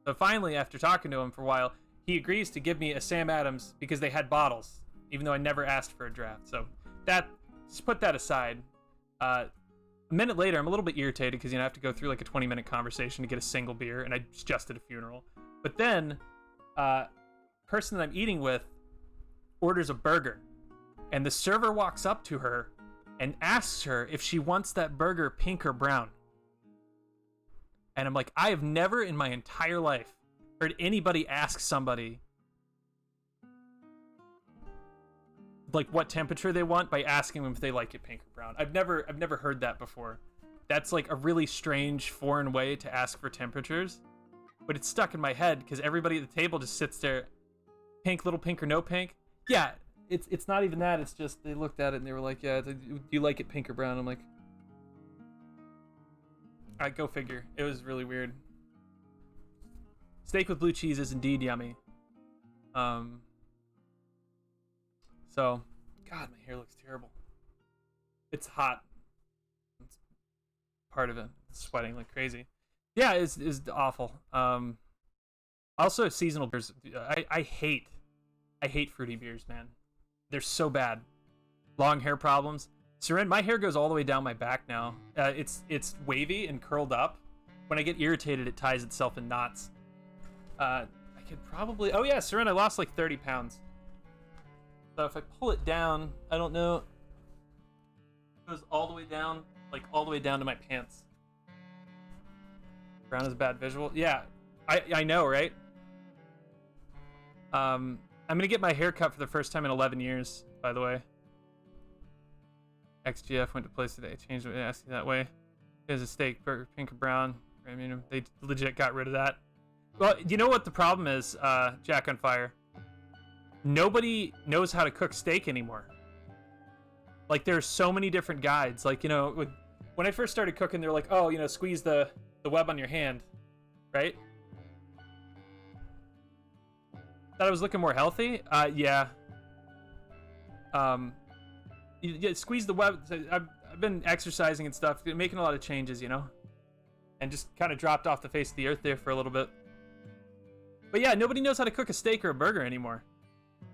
So finally, after talking to him for a while, he agrees to give me a Sam Adams because they had bottles, even though I never asked for a draft. So that, just put that aside. A minute later, I'm a little bit irritated because, you know, I have to go through like a 20-minute conversation to get a single beer, and I just at a funeral. But then, person that I'm eating with orders a burger, and the server walks up to her and asks her if she wants that burger pink or brown. And I'm like, I have never in my entire life heard anybody ask somebody like what temperature they want by asking them if they like it pink or brown. I've never heard that before. That's like a really strange foreign way to ask for temperatures, but it's stuck in my head because everybody at the table just sits there, pink, little pink or no pink. Yeah, it's not even that. It's just they looked at it and they were like, yeah, do you like it pink or brown? I'm like, all right, go figure. It was really weird. Steak with blue cheese is indeed yummy. So, God, my hair looks terrible. It's hot. It's part of it. It's sweating like crazy. Yeah, it's awful. Also, seasonal beers. I hate fruity beers, man. They're so bad. Long hair problems. Seren, my hair goes all the way down my back now. It's wavy and curled up. When I get irritated, it ties itself in knots. I could probably... Oh yeah, Seren, I lost like 30 pounds. So if I pull it down, I don't know. It goes all the way down, like all the way down to my pants. Brown is a bad visual. Yeah, I know, right? I'm gonna get my hair cut for the first time in 11 years, by the way. XGF went to place today. Changed it. Asked you that way. There's a steak, burger, pink or brown. I mean, they legit got rid of that. Well, you know what the problem is, Jack on Fire? Nobody knows how to cook steak anymore. Like, there's so many different guides. Like, you know, when I first started cooking, they're like, oh, you know, squeeze the web on your hand, right? Thought I was looking more healthy? Yeah. You squeeze the web. I've been exercising and stuff, making a lot of changes, you know, and just kind of dropped off the face of the earth there for a little bit. But yeah, nobody knows how to cook a steak or a burger anymore.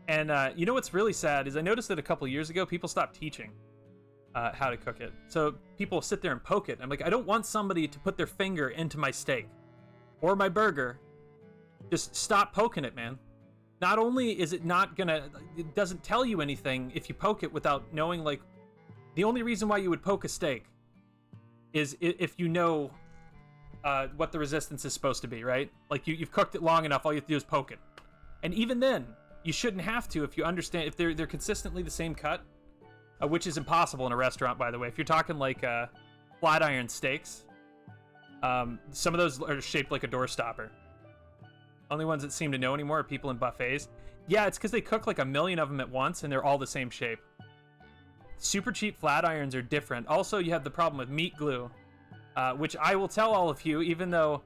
And you know what's really sad is I noticed that a couple years ago people stopped teaching how to cook it. So people sit there and poke it. I'm like, I don't want somebody to put their finger into my steak or my burger. Just stop poking it, man. Not only is it not gonna, it doesn't tell you anything if you poke it without knowing, like, the only reason why you would poke a steak is if you know what the resistance is supposed to be, right? Like, you've cooked it long enough, all you have to do is poke it. And even then, you shouldn't have to if you understand, if they're consistently the same cut, which is impossible in a restaurant, by the way. If you're talking like flat iron steaks, some of those are shaped like a door stopper. Only ones that seem to know anymore are people in buffets. Yeah, it's because they cook like a million of them at once and they're all the same shape. Super cheap flat irons are different. Also, you have the problem with meat glue, which I will tell all of you, even though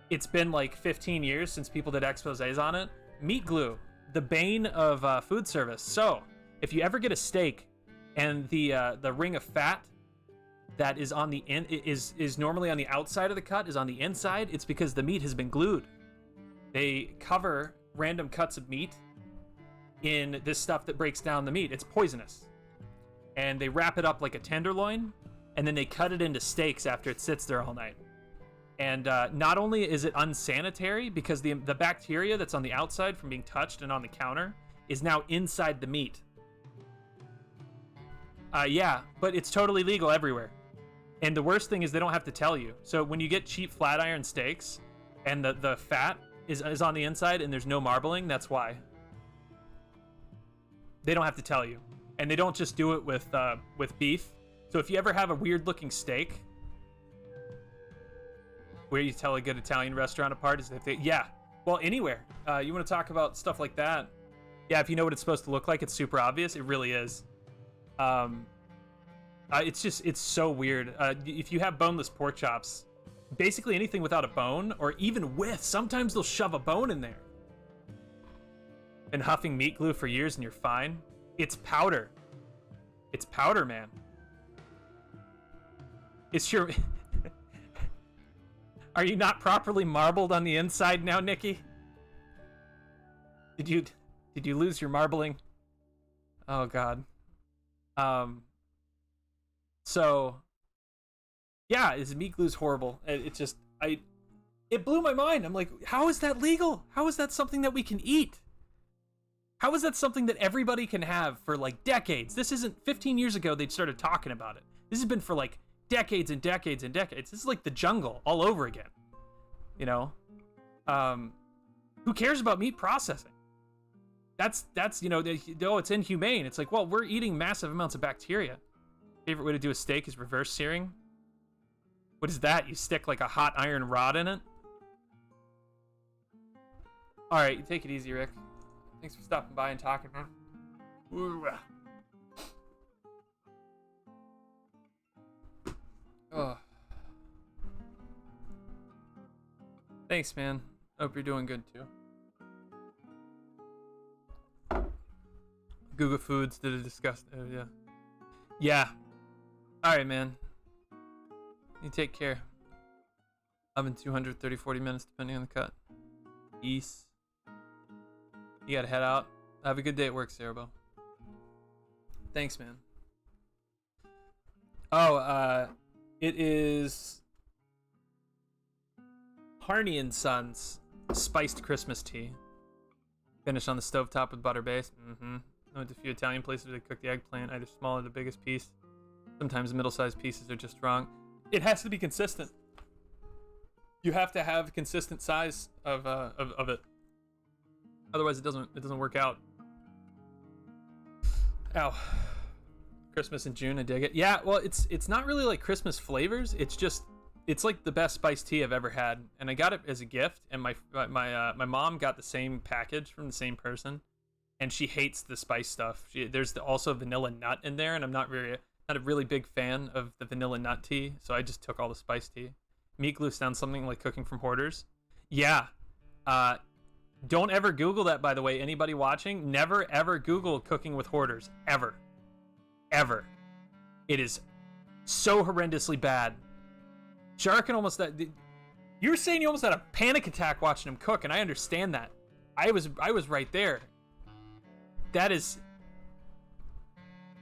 it's been like 15 years since people did exposés on it. Meat glue, the bane of food service. So, if you ever get a steak and the ring of fat that is on the is normally on the outside of the cut is on the inside, it's because the meat has been glued. They cover random cuts of meat in this stuff that breaks down the meat. It's poisonous. And they wrap it up like a tenderloin, and then they cut it into steaks after it sits there all night. And not only is it unsanitary, because the bacteria that's on the outside from being touched and on the counter is now inside the meat. Yeah, but it's totally legal everywhere. And the worst thing is they don't have to tell you. So when you get cheap flat iron steaks and the fat is on the inside and there's no marbling, that's why. They don't have to tell you. And they don't just do it with beef. So if you ever have a weird looking steak, where you tell a good Italian restaurant apart is if they, yeah, well, anywhere. You want to talk about stuff like that? Yeah, if you know what it's supposed to look like, it's super obvious. It really is. It's so weird. If you have boneless pork chops, basically anything without a bone, or even with, sometimes they'll shove a bone in there. Been huffing meat glue for years and you're fine. It's powder. It's powder, man. It's your... Are you not properly marbled on the inside now, Nikki? Did you lose your marbling? Oh god. So yeah, his meat glue's horrible. It blew my mind. I'm like, how is that legal? How is that something that we can eat? How is that something that everybody can have for like decades? This isn't 15 years ago they started talking about it. This has been for like decades and decades and decades. This is like the jungle all over again. You know? Who cares about meat processing? That's you know, it's inhumane. It's like, well, we're eating massive amounts of bacteria. Favorite way to do a steak is reverse searing. What is that? You stick like a hot iron rod in it? All right, you take it easy, Rick. Thanks for stopping by and talking, man. Ooh. Oh. Thanks, man. Hope you're doing good too. Google Foods did a disgust. Yeah. Yeah. All right, man. You take care. I'm in 230, 40 minutes, depending on the cut. Peace. You gotta head out. Have a good day at work, Cerebro. Thanks, man. Oh, it is Harney and Sons spiced Christmas tea. Finished on the stovetop with butter base. I went to a few Italian places where they cook the eggplant, either small or the biggest piece. Sometimes the middle-sized pieces are just wrong. It has to be consistent. You have to have consistent size of it. Otherwise, it doesn't work out. Ow. Christmas in June, I dig it. Yeah, well, it's not really like Christmas flavors. It's like the best spiced tea I've ever had, and I got it as a gift. And my mom got the same package from the same person, and she hates the spice stuff. There's also vanilla nut in there, and I'm not a really big fan of the vanilla nut tea, so I just took all the spice tea. Meat glue sounds something like cooking from hoarders. Yeah. Don't ever Google that, by the way. Anybody watching, never ever Google cooking with hoarders. Ever. Ever. It is so horrendously bad. Jarkin almost... You were saying you almost had a panic attack watching him cook, and I understand that. I was right there. That is...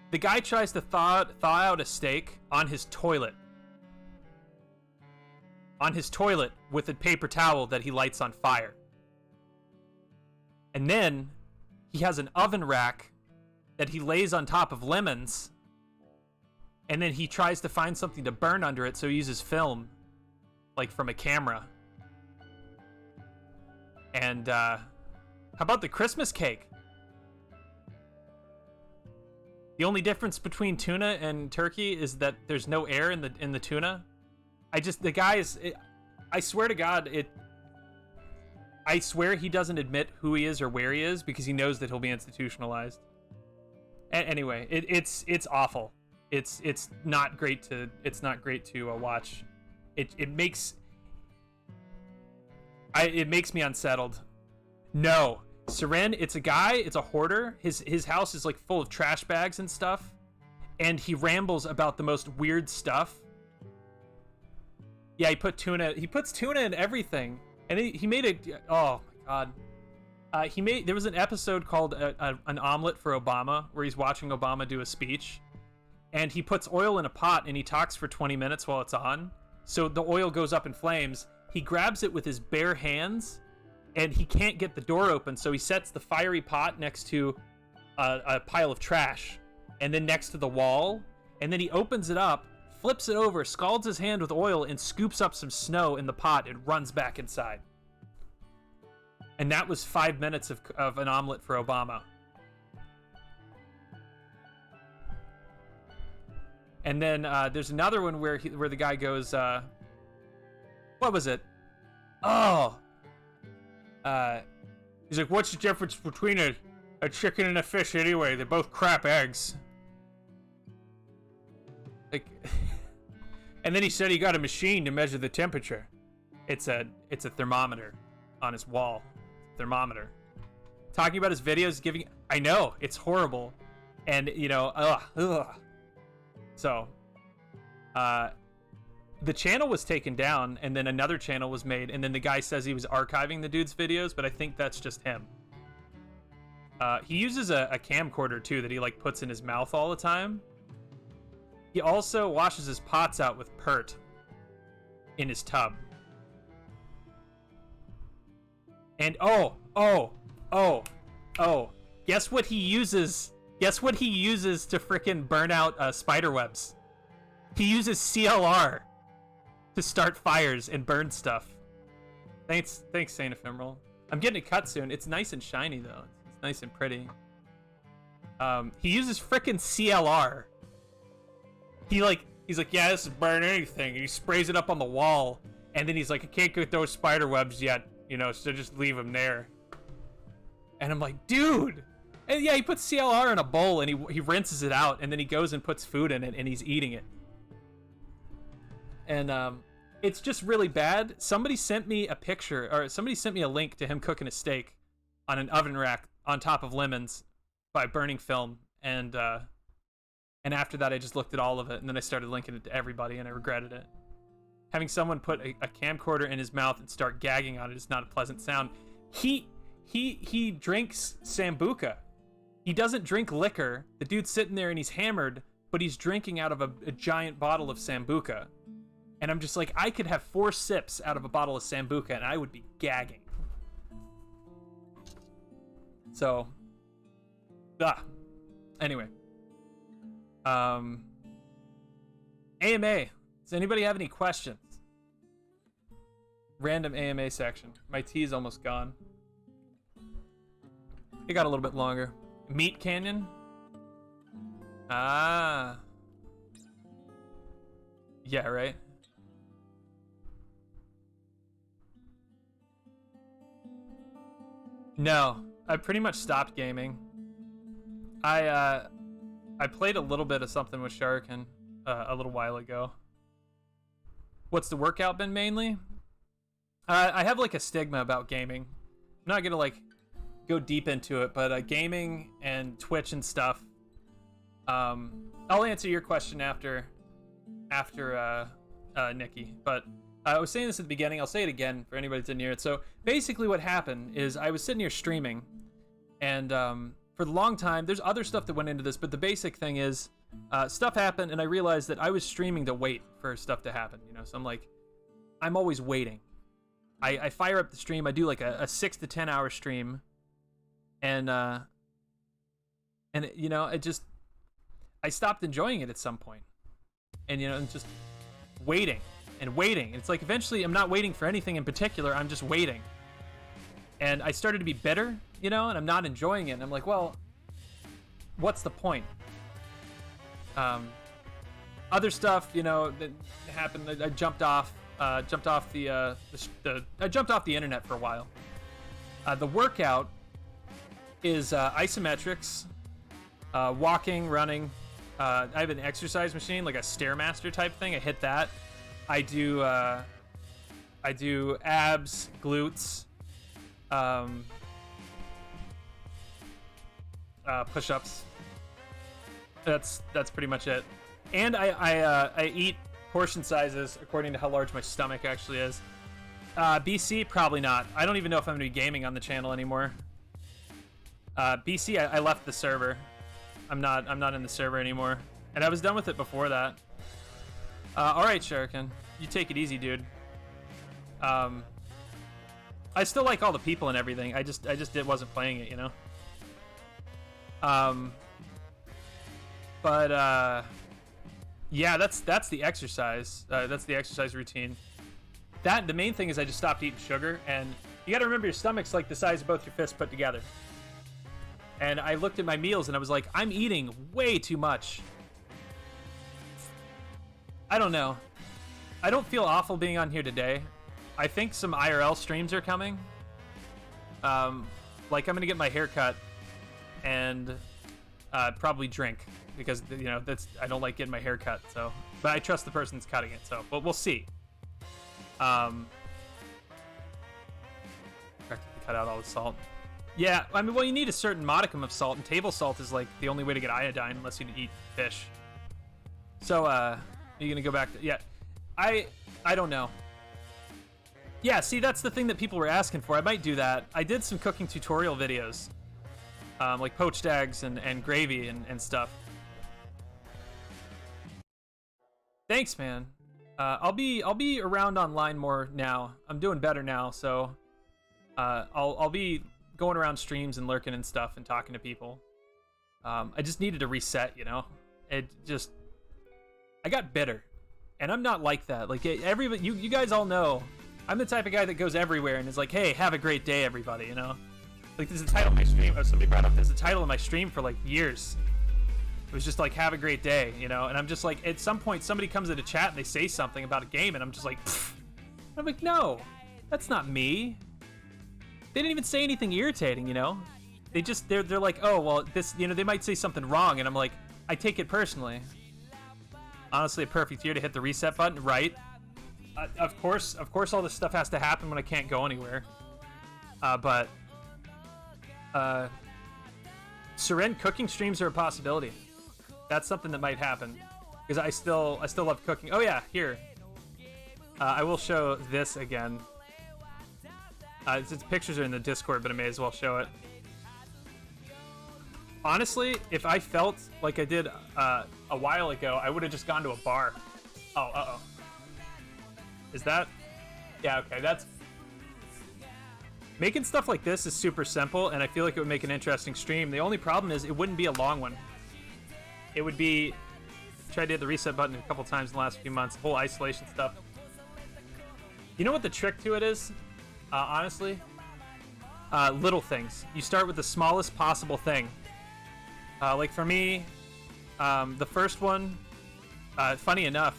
The guy tries to thaw out a steak on his toilet. On his toilet with a paper towel that he lights on fire. And then he has an oven rack that he lays on top of lemons. And then he tries to find something to burn under it, so he uses film, like from a camera. And how about the Christmas cake? The only difference between tuna and turkey is that there's no air in the tuna. The guy is... I swear to God, I swear he doesn't admit who he is or where he is because he knows that he'll be institutionalized. Anyway, it's awful. It's not great to watch. It makes me unsettled. No, Seren, it's a guy. It's a hoarder. His house is like full of trash bags and stuff, and he rambles about the most weird stuff. Yeah, he puts tuna in everything. And he made it. Oh my god. There was an episode called an omelet for Obama, where he's watching Obama do a speech, and he puts oil in a pot and he talks for 20 minutes while it's on. So the oil goes up in flames. He grabs it with his bare hands, and he can't get the door open. So he sets the fiery pot next to a pile of trash, and then next to the wall, and then he opens it up, flips it over, scalds his hand with oil, and scoops up some snow in the pot and runs back inside. And that was 5 minutes of an omelet for Obama. And then there's another one where the guy goes, what was it? Oh! He's like, what's the difference between a chicken and a fish anyway? They're both crap eggs. Like, and then he said he got a machine to measure the temperature. It's a thermometer on his wall. Thermometer. Talking about his videos, giving. I know it's horrible, and you know, ugh. So, the channel was taken down, and then another channel was made, and then the guy says he was archiving the dude's videos, but I think that's just him. He uses a camcorder too that he like puts in his mouth all the time. He also washes his pots out with Pert in his tub. And guess what he uses? Guess what he uses to frickin' burn out spider webs? He uses CLR to start fires and burn stuff. Thanks, Saint Ephemeral. I'm getting it cut soon. It's nice and shiny though. It's nice and pretty. He uses frickin' CLR. He's like, yeah, this is burn anything. And he sprays it up on the wall, and then he's like, I can't get those spider webs yet, you know, so just leave them there. And I'm like, dude. And yeah, he puts CLR in a bowl and he rinses it out, and then he goes and puts food in it and he's eating it. And it's just really bad. Somebody sent me a picture, or somebody sent me a link to him cooking a steak on an oven rack on top of lemons by burning film, and after that I just looked at all of it, and then I started linking it to everybody, and I regretted it. Having someone put a camcorder in his mouth and start gagging on it is not a pleasant sound. He drinks Sambuca. He doesn't drink liquor. The dude's sitting there and he's hammered, but he's drinking out of a giant bottle of Sambuca. And I'm just like, I could have 4 sips out of a bottle of Sambuca and I would be gagging. So, anyway. AMA. Does anybody have any questions? Random AMA section. My tea is almost gone. It got a little bit longer. Meat Canyon? Ah. Yeah, right? No, I pretty much stopped gaming. I played a little bit of something with Sharkin a little while ago. What's the workout been mainly? I have like a stigma about gaming. I'm not gonna like go deep into it, but gaming and Twitch and stuff. I'll answer your question after Nikki, but I was saying this at the beginning. I'll say it again for anybody that didn't hear it. So basically what happened is I was sitting here streaming, and for the long time, there's other stuff that went into this, but the basic thing is stuff happened, and I realized that I was streaming to wait for stuff to happen, you know? So I'm like, I'm always waiting. I fire up the stream. I do like a 6 to 10 hour stream, and you know, I stopped enjoying it at some point, and you know, and just waiting and waiting. It's like eventually I'm not waiting for anything in particular. I'm just waiting, and I started to be bitter, you know, and I'm not enjoying it. And I'm like, well, what's the point? Other stuff, you know, that happened. I jumped off the internet for a while. The workout is isometrics, walking, running. I have an exercise machine, like a Stairmaster type thing. I hit that. I do abs, glutes, push-ups. That's pretty much it. And I eat portion sizes according to how large my stomach actually is. BC, probably not. I don't even know if I'm gonna be gaming on the channel anymore. BC, I left the server. I'm not in the server anymore, and I was done with it before that. All right, Shuriken, you take it easy, dude. I still like all the people and everything. I just wasn't playing it, you know. But yeah, that's the exercise. That's the exercise routine. The main thing is I just stopped eating sugar, and you got to remember your stomach's like the size of both your fists put together. And I looked at my meals and I was like, I'm eating way too much. I don't know. I don't feel awful being on here today. I think some IRL streams are coming. Like I'm gonna get my hair cut, and probably drink because you know I don't like getting my hair cut. So, but I trust the person's cutting it. So, but we'll see. Practically cut out all the salt. Yeah, I mean, well, you need a certain modicum of salt, and table salt is like the only way to get iodine unless you eat fish. So, you're gonna go back to, yeah, I don't know. Yeah, see, that's the thing that people were asking for. I might do that. I did some cooking tutorial videos, like poached eggs and gravy and stuff. Thanks, man. I'll be around online more now. I'm doing better now, so I'll be going around streams and lurking and stuff and talking to people. I just needed to reset, you know. I got bitter, and I'm not like that. Like everybody, you guys all know, I'm the type of guy that goes everywhere and is like, hey, have a great day, everybody, you know. Like this is the title of my stream. Somebody brought up this. The title of my stream for like years. It was just like, have a great day, you know. And I'm just like, at some point, somebody comes into chat and they say something about a game, and I'm just like, pfft. I'm like, no, that's not me. They didn't even say anything irritating, you know. They're like, oh well, this, you know, they might say something wrong, and I'm like, I take it personally. Honestly, a perfect year to hit the reset button, right? Of course, all this stuff has to happen when I can't go anywhere. But Seren cooking streams are a possibility. That's something that might happen because I still love cooking. Oh yeah, here. I will show this again. Its pictures are in the Discord, but I may as well show it. Honestly, if I felt like I did a while ago, I would have just gone to a bar. Oh, uh-oh. Is that? Yeah, okay, that's... Making stuff like this is super simple, and I feel like it would make an interesting stream. The only problem is it wouldn't be a long one. It would be... Tried to hit the reset button a couple times in the last few months. The whole isolation stuff. You know what the trick to it is? Honestly? Little things. You start with the smallest possible thing. Like for me, the first one, funny enough,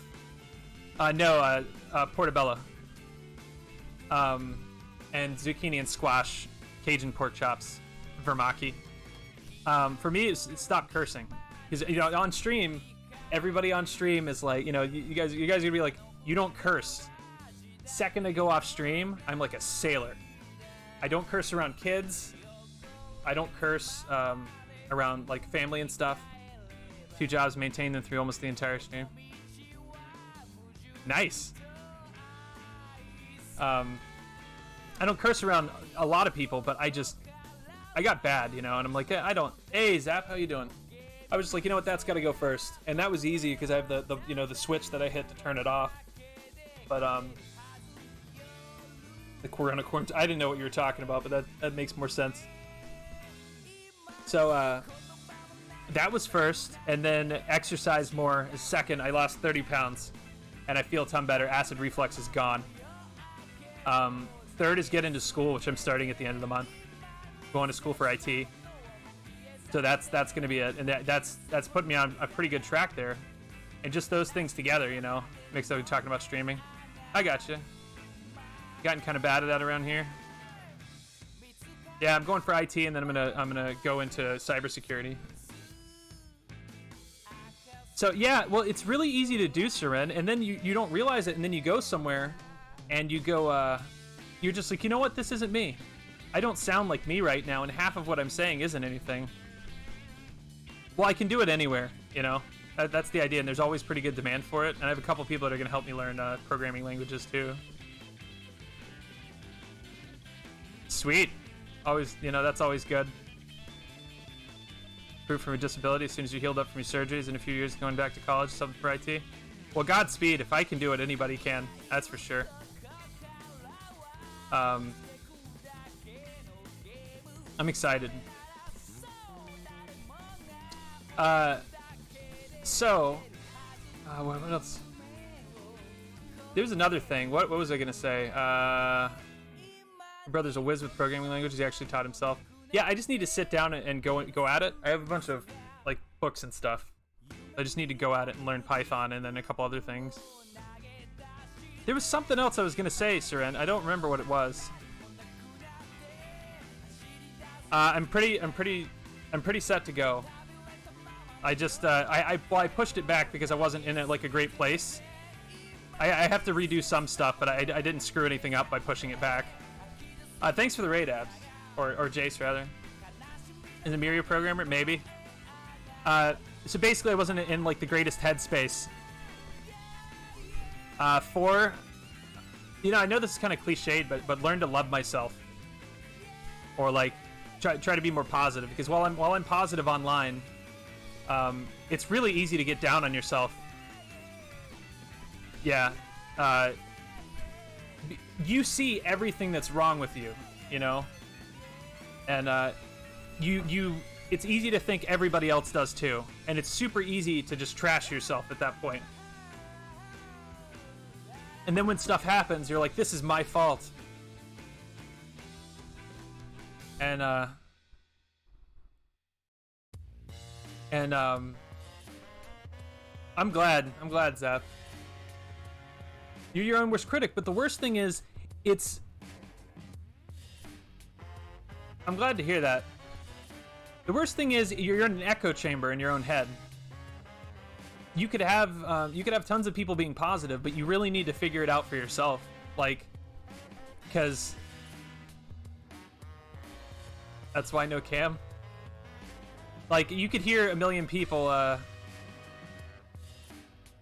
portobello. And zucchini and squash, Cajun pork chops, vermaki. For me, it's stop cursing. Because, you know, on stream, everybody on stream is like, you know, you guys are gonna be like, you don't curse. Second I go off stream, I'm like a sailor. I don't curse around kids. I don't curse around like family and stuff. 2 jobs, maintain them through almost the entire stream. Nice. I don't curse around a lot of people, but I got bad, you know, and I'm like, hey, Zap, how you doing? I was just like, you know what, that's got to go first. And that was easy because I have the you know, the switch that I hit to turn it off. But, the Corona quarantine, I didn't know what you were talking about, but that makes more sense. So, that was first, and then exercise more is second. I lost 30 pounds, and I feel a ton better. Acid reflux is gone. Third is get into school, which I'm starting at the end of the month. Going to school for IT. So that's going to be it, and that's put me on a pretty good track there. And just those things together, you know, mixed up with talking about streaming. I gotcha. Gotten kind of bad at that around here. Yeah, I'm going for IT, and then I'm gonna go into cybersecurity. So yeah, well, it's really easy to do, Seren, and then you don't realize it, and then you go somewhere, and you go, you're just like, you know what, this isn't me. I don't sound like me right now, and half of what I'm saying isn't anything. Well, I can do it anywhere, you know. That's the idea, and there's always pretty good demand for it. And I have a couple people that are gonna help me learn programming languages too. Sweet. Always, you know, that's always good. Proof from a disability as soon as you healed up from your surgeries in a few years going back to college, something for IT. Well, Godspeed. If I can do it, anybody can. That's for sure. I'm excited. What else? There's another thing. What was I gonna say? My brother's a whiz with programming languages. He actually taught himself. Yeah, I just need to sit down and go at it. I have a bunch of like books and stuff. I just need to go at it and learn Python and then a couple other things. There was something else I was gonna say, Seren. I don't remember what it was. I'm pretty set to go. I just I pushed it back because I wasn't in it like a great place. I have to redo some stuff, but I didn't screw anything up by pushing it back. Thanks for the raid, Abs. Or Jace, rather. Is it Miria programmer? Maybe. So basically, I wasn't in like the greatest headspace. 4, you know, I know this is kind of cliched, but learn to love myself, or like try to be more positive, because while I'm positive online, it's really easy to get down on yourself. Yeah, you see everything that's wrong with you, you know, and it's easy to think everybody else does too, and it's super easy to just trash yourself at that point. And then when stuff happens, you're like, this is my fault. And I'm glad, Zap. You're your own worst critic, but the worst thing is, I'm glad to hear that. The worst thing is, you're in an echo chamber in your own head. You could have tons of people being positive, but you really need to figure it out for yourself, like, because that's why no cam. Like, you could hear a million people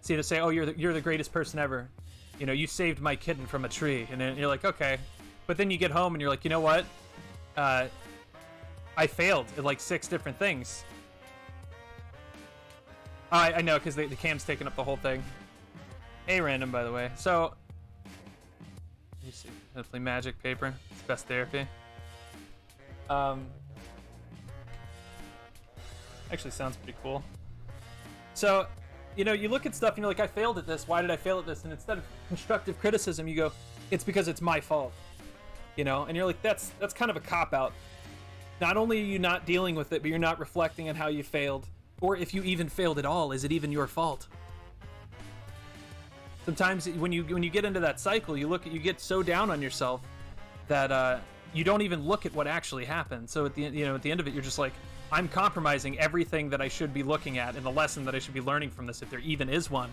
say, oh, you're the greatest person ever, you know, you saved my kitten from a tree, and then you're like, okay, but then you get home and you're like, you know what, I failed at like 6 different things. I know, because the cam's taking up the whole thing. Hey, random, by the way. So, you see, definitely magic paper. It's best therapy. Actually sounds pretty cool. So, you know, you look at stuff and you're like, I failed at this. Why did I fail at this? And instead of constructive criticism, you go, it's because it's my fault. You know, and you're like, that's kind of a cop-out. Not only are you not dealing with it, but you're not reflecting on how you failed. Or if you even failed at all, is it even your fault? Sometimes when you get into that cycle, you get so down on yourself that you don't even look at what actually happened. So at the end of it, you're just like, I'm compromising everything that I should be looking at and the lesson that I should be learning from this, if there even is one.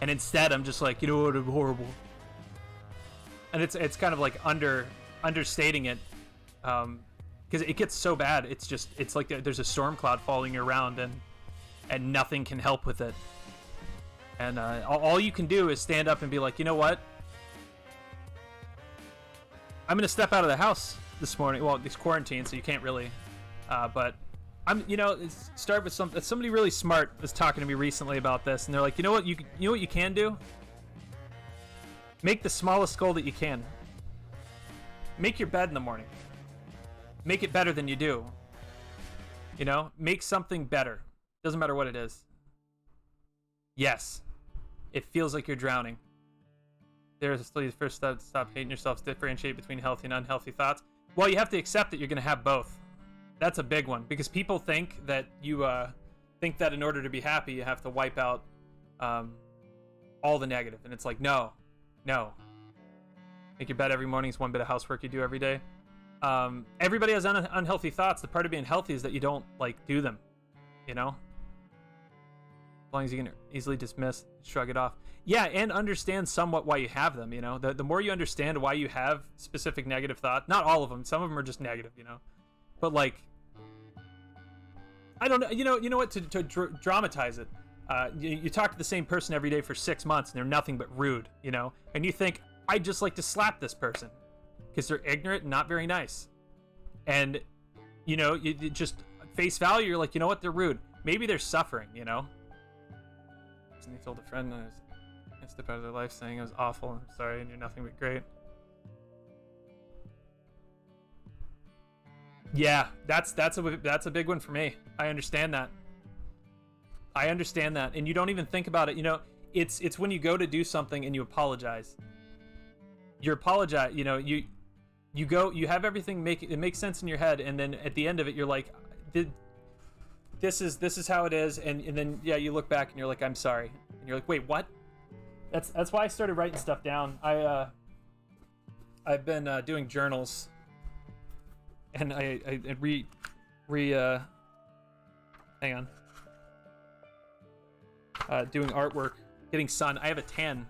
And instead, I'm just like, you know what, I'm horrible. And it's kind of like understating it, because it gets so bad. It's like there's a storm cloud following you around, and nothing can help with it. And all you can do is stand up and be like, you know what? I'm gonna step out of the house this morning. Well, it's quarantine, so you can't really. But start with somebody really smart was talking to me recently about this, and they're like, you know what you can do? Make the smallest goal that you can. Make your bed in the morning. Make it better than you do. You know, make something better. Doesn't matter what it is. Yes, it feels like you're drowning. There's the first step to stop hating yourself, differentiate between healthy and unhealthy thoughts. Well, you have to accept that you're going to have both. That's a big one, because people think that you think that in order to be happy, you have to wipe out all the negative. And it's like, no. Make your bed every morning is one bit of housework you do every day. Everybody has unhealthy thoughts. The part of being healthy is that you don't do them, you know? As long as you can easily dismiss, shrug it off. Yeah, and understand somewhat why you have them, you know? The more you understand why you have specific negative thoughts, not all of them, some of them are just negative, you know? But I don't know, you know what, to dramatize it, you talk to the same person every day for 6 months and they're nothing but rude, you know? And you think, I'd just like to slap this person, because they're ignorant and not very nice. And, you know, you just face value, you're like, you know what, they're rude. Maybe they're suffering, you know? And he told a friend I step out of their life saying it was awful, I'm sorry, and you're nothing but great. Yeah, that's a big one for me. I understand that. And you don't even think about it, you know, it's when you go to do something and you apologize. You apologize, you know, you have everything it makes sense in your head, and then at the end of it you're like, this is how it is, and then yeah, you look back and you're like, I'm sorry, and you're like, wait, what? That's why I started writing stuff down. I've been doing journals, and I hang on, doing artwork, getting sun. I have a 10.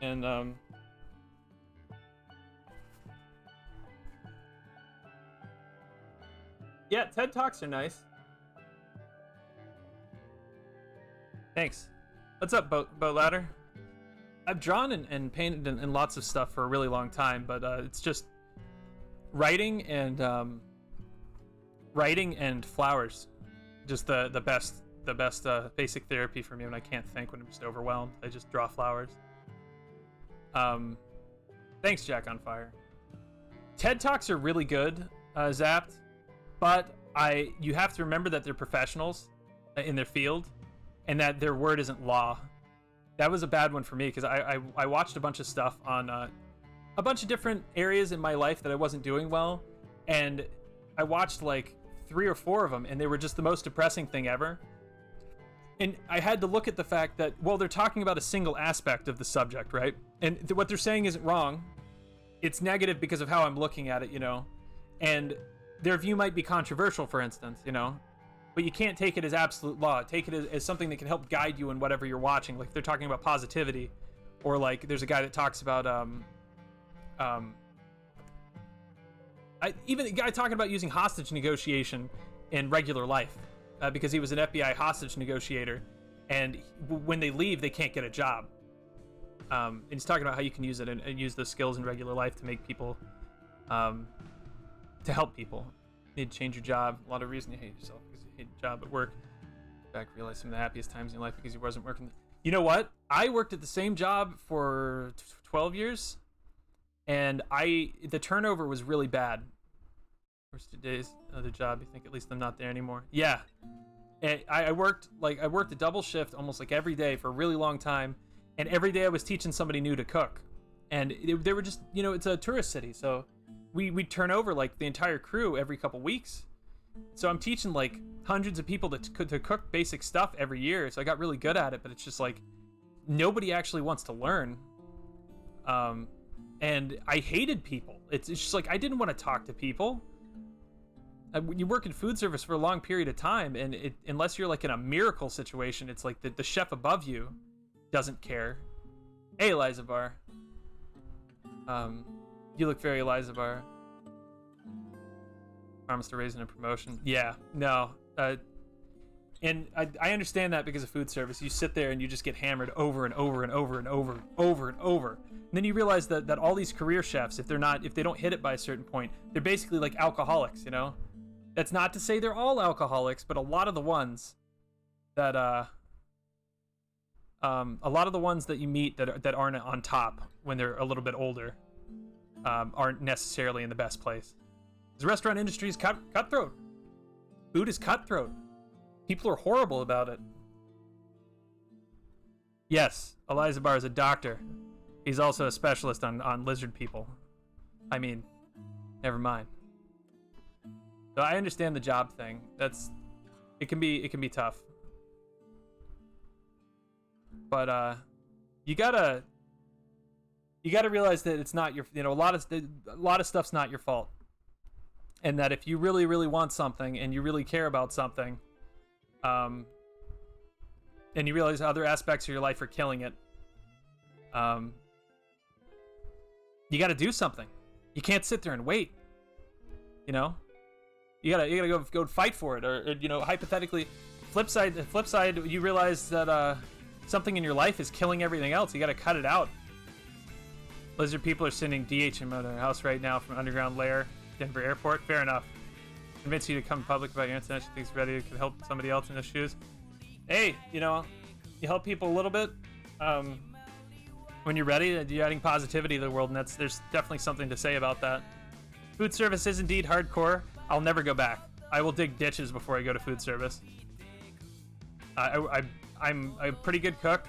And yeah, TED Talks are nice. Thanks. What's up, Boat Ladder? I've drawn and painted and lots of stuff for a really long time, but it's just writing and flowers. Just the best basic therapy for me when I can't think, when I'm just overwhelmed. I just draw flowers. Thanks, Jack on Fire. TED Talks are really good, Zapped, but you have to remember that they're professionals in their field, and that their word isn't law. That was a bad one for me, because I watched a bunch of stuff on a bunch of different areas in my life that I wasn't doing well, and I watched like 3 or 4 of them, and they were just the most depressing thing ever. And I had to look at the fact that, well, they're talking about a single aspect of the subject, right? And what they're saying isn't wrong. It's negative because of how I'm looking at it, you know? And their view might be controversial, for instance, you know? But you can't take it as absolute law. Take it as something that can help guide you in whatever you're watching. Like, they're talking about positivity. Or, like, there's a guy that talks about, even a guy talking about using hostage negotiation in regular life. Because he was an FBI hostage negotiator, and when they leave, they can't get a job. And he's talking about how you can use it and use those skills in regular life to make people, to help people. You need to change your job. A lot of reason you hate yourself because you hate your job at work. In fact, realize some of the happiest times in your life because you wasn't working. You know what? I worked at the same job for 12 years, and the turnover was really bad. Where's today's other job? You think at least I'm not there anymore? Yeah. And I worked a double shift almost like every day for a really long time, and every day I was teaching somebody new to cook. And they were just, you know, it's a tourist city, so we'd turn over like the entire crew every couple weeks. So I'm teaching like hundreds of people to cook basic stuff every year, so I got really good at it, but it's just like nobody actually wants to learn. And I hated people. It's just like I didn't want to talk to people. You work in food service for a long period of time, and unless you're like in a miracle situation, it's like the chef above you doesn't care. Hey, Eliza Bar. You look very Eliza Bar. Promise to raise in a promotion. Yeah, no. And I understand that because of food service. You sit there and you just get hammered over and over and over and over and over. And then you realize that all these career chefs, if they don't hit it by a certain point, they're basically like alcoholics, you know? That's not to say they're all alcoholics, but a lot of the ones that you meet that aren't on top when they're a little bit older aren't necessarily in the best place. The restaurant industry is cutthroat. Food is cutthroat. People are horrible about it. Yes, Eliza Bar is a doctor. He's also a specialist on lizard people. I mean, never mind. So I understand the job thing. It can be tough. But you gotta realize that it's not your, you know, a lot of stuff's not your fault. And that if you really, really want something and you really care about something, and you realize other aspects of your life are killing it, you gotta do something. You can't sit there and wait. You know? You gotta go fight for it, or you know, hypothetically, flip side, you realize that something in your life is killing everything else. You gotta cut it out. Lizard people are sending DHM out of their house right now from underground lair, Denver Airport. Fair enough. Convince you to come public about your incident. She thinks ready to help somebody else in their shoes. Hey, you know, you help people a little bit. When you're ready, you're adding positivity to the world, and there's definitely something to say about that. Food service is indeed hardcore. I'll never go back. I will dig ditches before I go to food service. I'm a pretty good cook.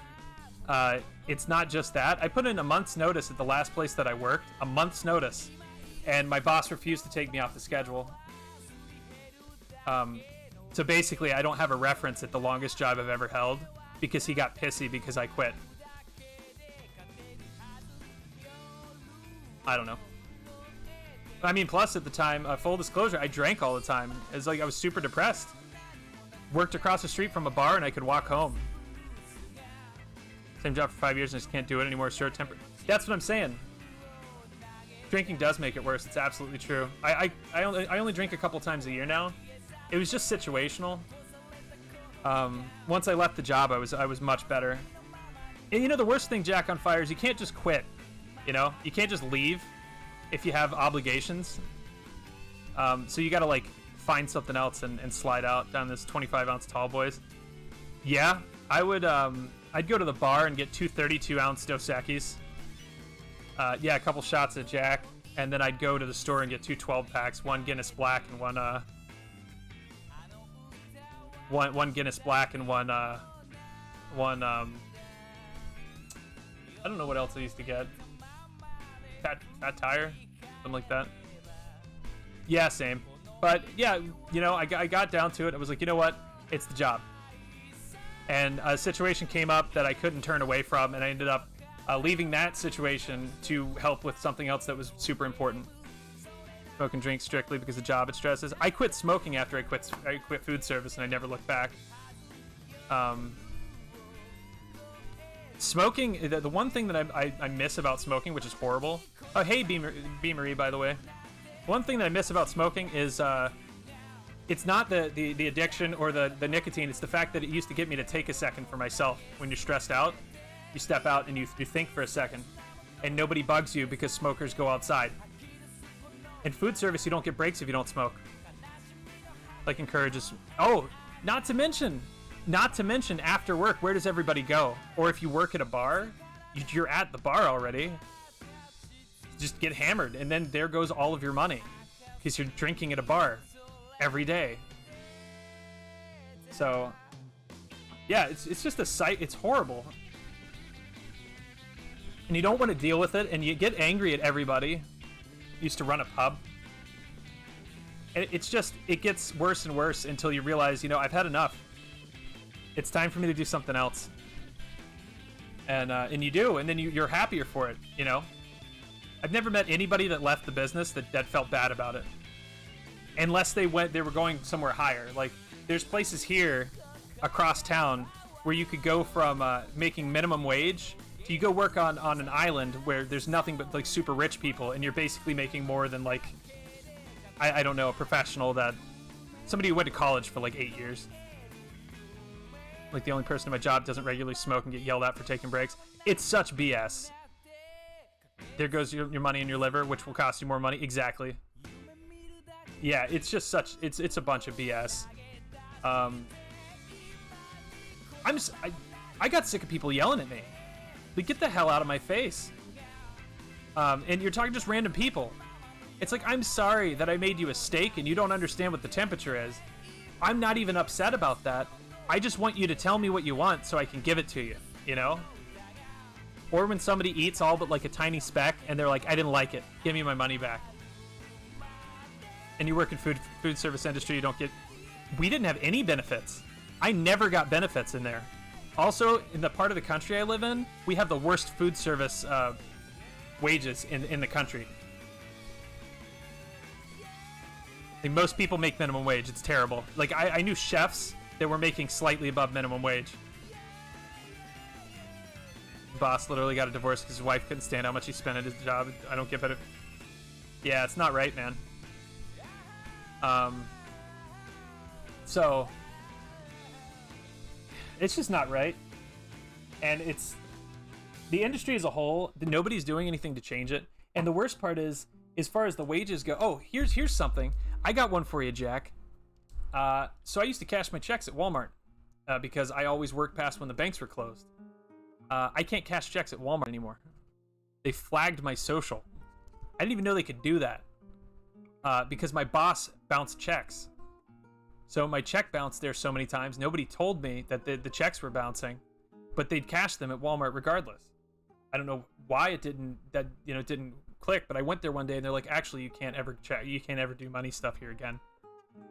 It's not just that. I put in a month's notice at the last place that I worked. A month's notice. And my boss refused to take me off the schedule. So basically, I don't have a reference at the longest job I've ever held. because he got pissy because I quit. I don't know. I mean, plus at the time, full disclosure, I drank all the time. It was like I was super depressed. Worked across the street from a bar and I could walk home. Same job for 5 years and I just can't do it anymore. Short temper. That's what I'm saying. Drinking does make it worse. It's absolutely true. I only drink a couple times a year now. It was just situational. Once I left the job, I was much better. And you know, the worst thing, Jack on Fire, is you can't just quit. You know, you can't just leave if you have obligations. So you gotta like find something else and slide out down this 25-ounce tall boys. Yeah, I would. I'd go to the bar and get 2 32-ounce Dos Equis. Yeah, a couple shots of Jack, and then I'd go to the store and get 2 12-packs, one Guinness Black and one Guinness Black and one I don't know what else I used to get. Fat Tire, something like that. Yeah, same. But yeah, you know, I got down to it. I was like, you know what? It's the job. And a situation came up that I couldn't turn away from, and I ended up leaving that situation to help with something else that was super important. Smoke and drink strictly because of job it stresses. I quit smoking after I quit food service, and I never looked back. Smoking, the one thing that I miss about smoking, which is horrible. Oh, hey, B-Marie, by the way. One thing that I miss about smoking is it's not the addiction or the nicotine. It's the fact that it used to get me to take a second for myself. When you're stressed out, you step out and you think for a second. And nobody bugs you because smokers go outside. In food service, you don't get breaks if you don't smoke. Like encourages... Oh, not to mention after work, where does everybody go? Or if you work at a bar, you're at the bar already. Just get hammered, and then there goes all of your money because you're drinking at a bar every day. So yeah, it's just a sight. It's horrible, and you don't want to deal with it, and you get angry at everybody. Used to run a pub, and it's just, it gets worse and worse until you realize, you know, I've had enough. It's time for me to do something else. And you do, and then you're happier for it, you know? I've never met anybody that left the business that felt bad about it. Unless they were going somewhere higher. Like, there's places here across town where you could go from making minimum wage to you go work on an island where there's nothing but like super rich people, and you're basically making more than like, I don't know, a professional that, somebody who went to college for like 8 years. Like the only person in my job doesn't regularly smoke and get yelled at for taking breaks. It's such BS. There goes your money in your liver, which will cost you more money. Exactly. Yeah, it's just such, it's a bunch of BS. I got sick of people yelling at me. Like, get the hell out of my face. And you're talking just random people. It's like, I'm sorry that I made you a steak and you don't understand what the temperature is. I'm not even upset about that. I just want you to tell me what you want so I can give it to you, you know? Or when somebody eats all but like a tiny speck and they're like, I didn't like it. Give me my money back. And you work in food service industry, you don't get... We didn't have any benefits. I never got benefits in there. Also, in the part of the country I live in, we have the worst food service wages in the country. Like, most people make minimum wage. It's terrible. Like, I knew chefs that were making slightly above minimum wage. Boss literally got a divorce because his wife couldn't stand how much he spent at his job. I don't get better. Yeah, it's not right, man. So it's just not right. And it's the industry as a whole, nobody's doing anything to change it. And the worst part is, as far as the wages go, oh, here's something. I got one for you, Jack. So I used to cash my checks at Walmart because I always worked past when the banks were closed. I can't cash checks at Walmart anymore. They flagged my social. I didn't even know they could do that because my boss bounced checks. So my check bounced there so many times. Nobody told me that the checks were bouncing, but they'd cash them at Walmart regardless. I don't know why it didn't click, but I went there one day and they're like, actually, you can't ever do money stuff here again.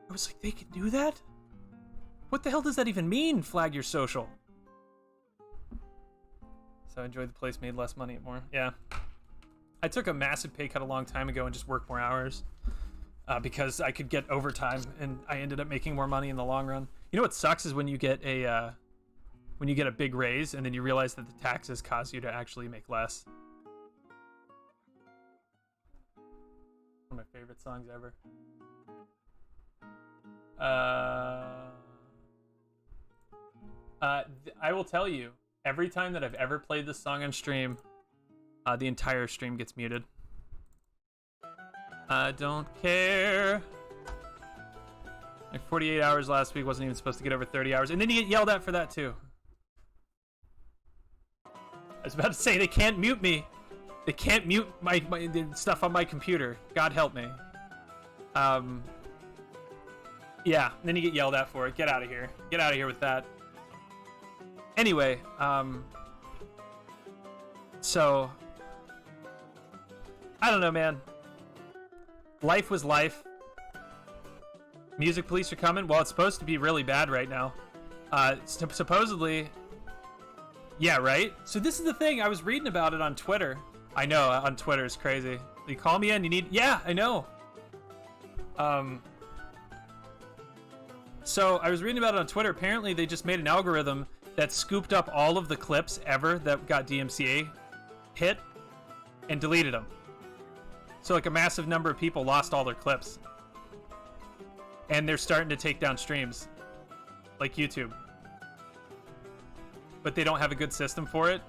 I was like, they can do that? What the hell does that even mean, flag your social? So I enjoyed the place, made less money more. Yeah. I took a massive pay cut a long time ago and just worked more hours because I could get overtime, and I ended up making more money in the long run. You know what sucks is when you get a big raise and then you realize that the taxes cause you to actually make less. One of my favorite songs ever. I will tell you, every time that I've ever played this song on stream, the entire stream gets muted. I don't care. Like 48 hours last week, wasn't even supposed to get over 30 hours. And then you get yelled at for that too. I was about to say, they can't mute me. They can't mute my the stuff on my computer. God help me. Yeah, and then you get yelled at for it. Get out of here. Get out of here with that. Anyway, so I don't know, man. Life was life. Music police are coming. Well, it's supposed to be really bad right now. Supposedly, yeah, right? So this is the thing. I was reading about it on Twitter. I know, on Twitter is crazy. You call me in, you need... Yeah, I know. So I was reading about it on Twitter. Apparently, they just made an algorithm that scooped up all of the clips ever that got DMCA hit and deleted them. So like a massive number of people lost all their clips. And they're starting to take down streams. Like YouTube. But they don't have a good system for it.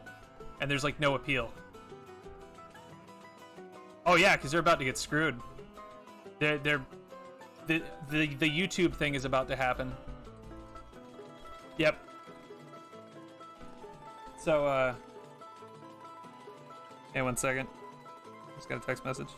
And there's like no appeal. Oh yeah, because they're about to get screwed. The YouTube thing is about to happen. Yep. So, hey, 1 second. Just got a text message.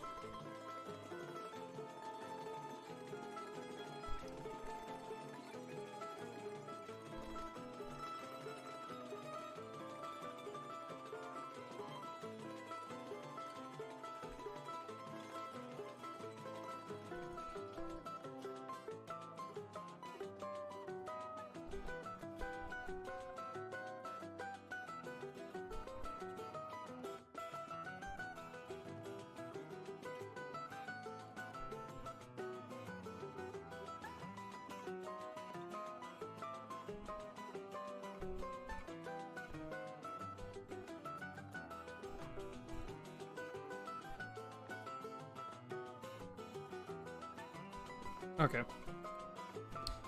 Okay.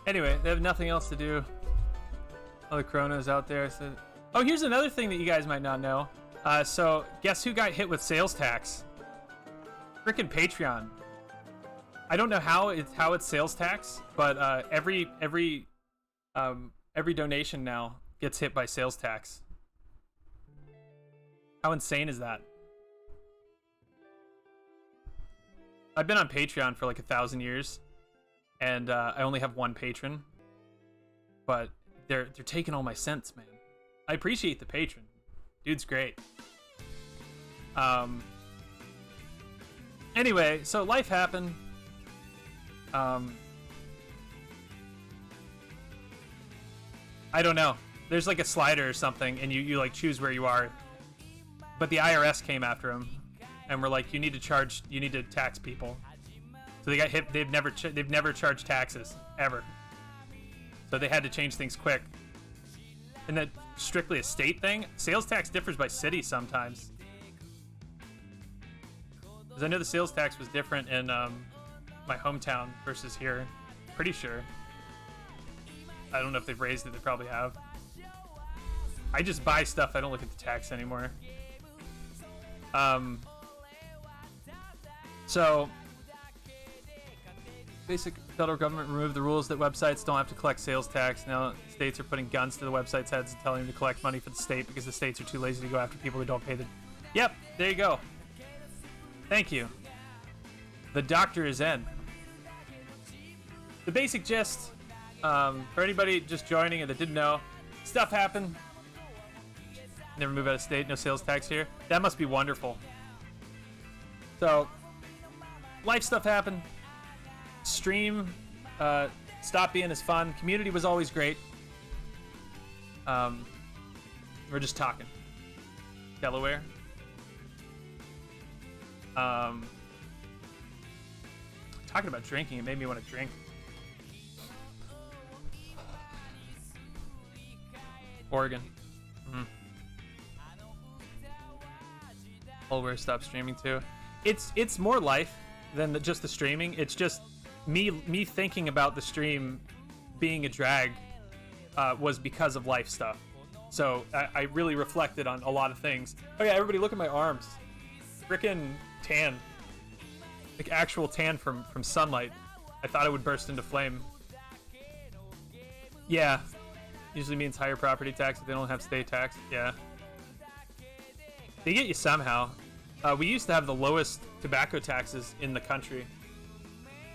Anyway, they have nothing else to do. All the Coronas out there. So... Oh, here's another thing that you guys might not know. So, guess who got hit with sales tax? Frickin' Patreon. I don't know how it's sales tax, but every donation now gets hit by sales tax. How insane is that? I've been on Patreon for like 1,000 years. And I only have one patron, but they're taking all my cents, man. I appreciate the patron, dude's great. Anyway, so life happened. I don't know. There's like a slider or something, and you like choose where you are. But the IRS came after him, and we're like, you need to tax people. So they got hit. They've never charged taxes ever. So they had to change things quick. And that strictly a state thing. Sales tax differs by city sometimes. Because I know the sales tax was different in my hometown versus here. Pretty sure. I don't know if they've raised it. They probably have. I just buy stuff. I don't look at the tax anymore. So. Basic federal government removed the rules that websites don't have to collect sales tax. Now states are putting guns to the websites' heads and telling them to collect money for the state because the states are too lazy to go after people who don't pay the... Yep, there you go. Thank you. The doctor is in. The basic gist, for anybody just joining and that didn't know, stuff happened. Never move out of state, no sales tax here. That must be wonderful. So, life stuff happened. Stream stopped being as fun. Community was always great. We're just talking. Delaware. Talking about drinking, it made me want to drink. Oregon. Where stop streaming too. It's more life than just the streaming. It's just me thinking about the stream being a drag was because of life stuff. So I really reflected on a lot of things. Oh yeah, everybody look at my arms. Frickin' tan. Like actual tan from sunlight. I thought it would burst into flame. Yeah. Usually means higher property tax if they don't have state tax. Yeah. They get you somehow. We used to have the lowest tobacco taxes in the country.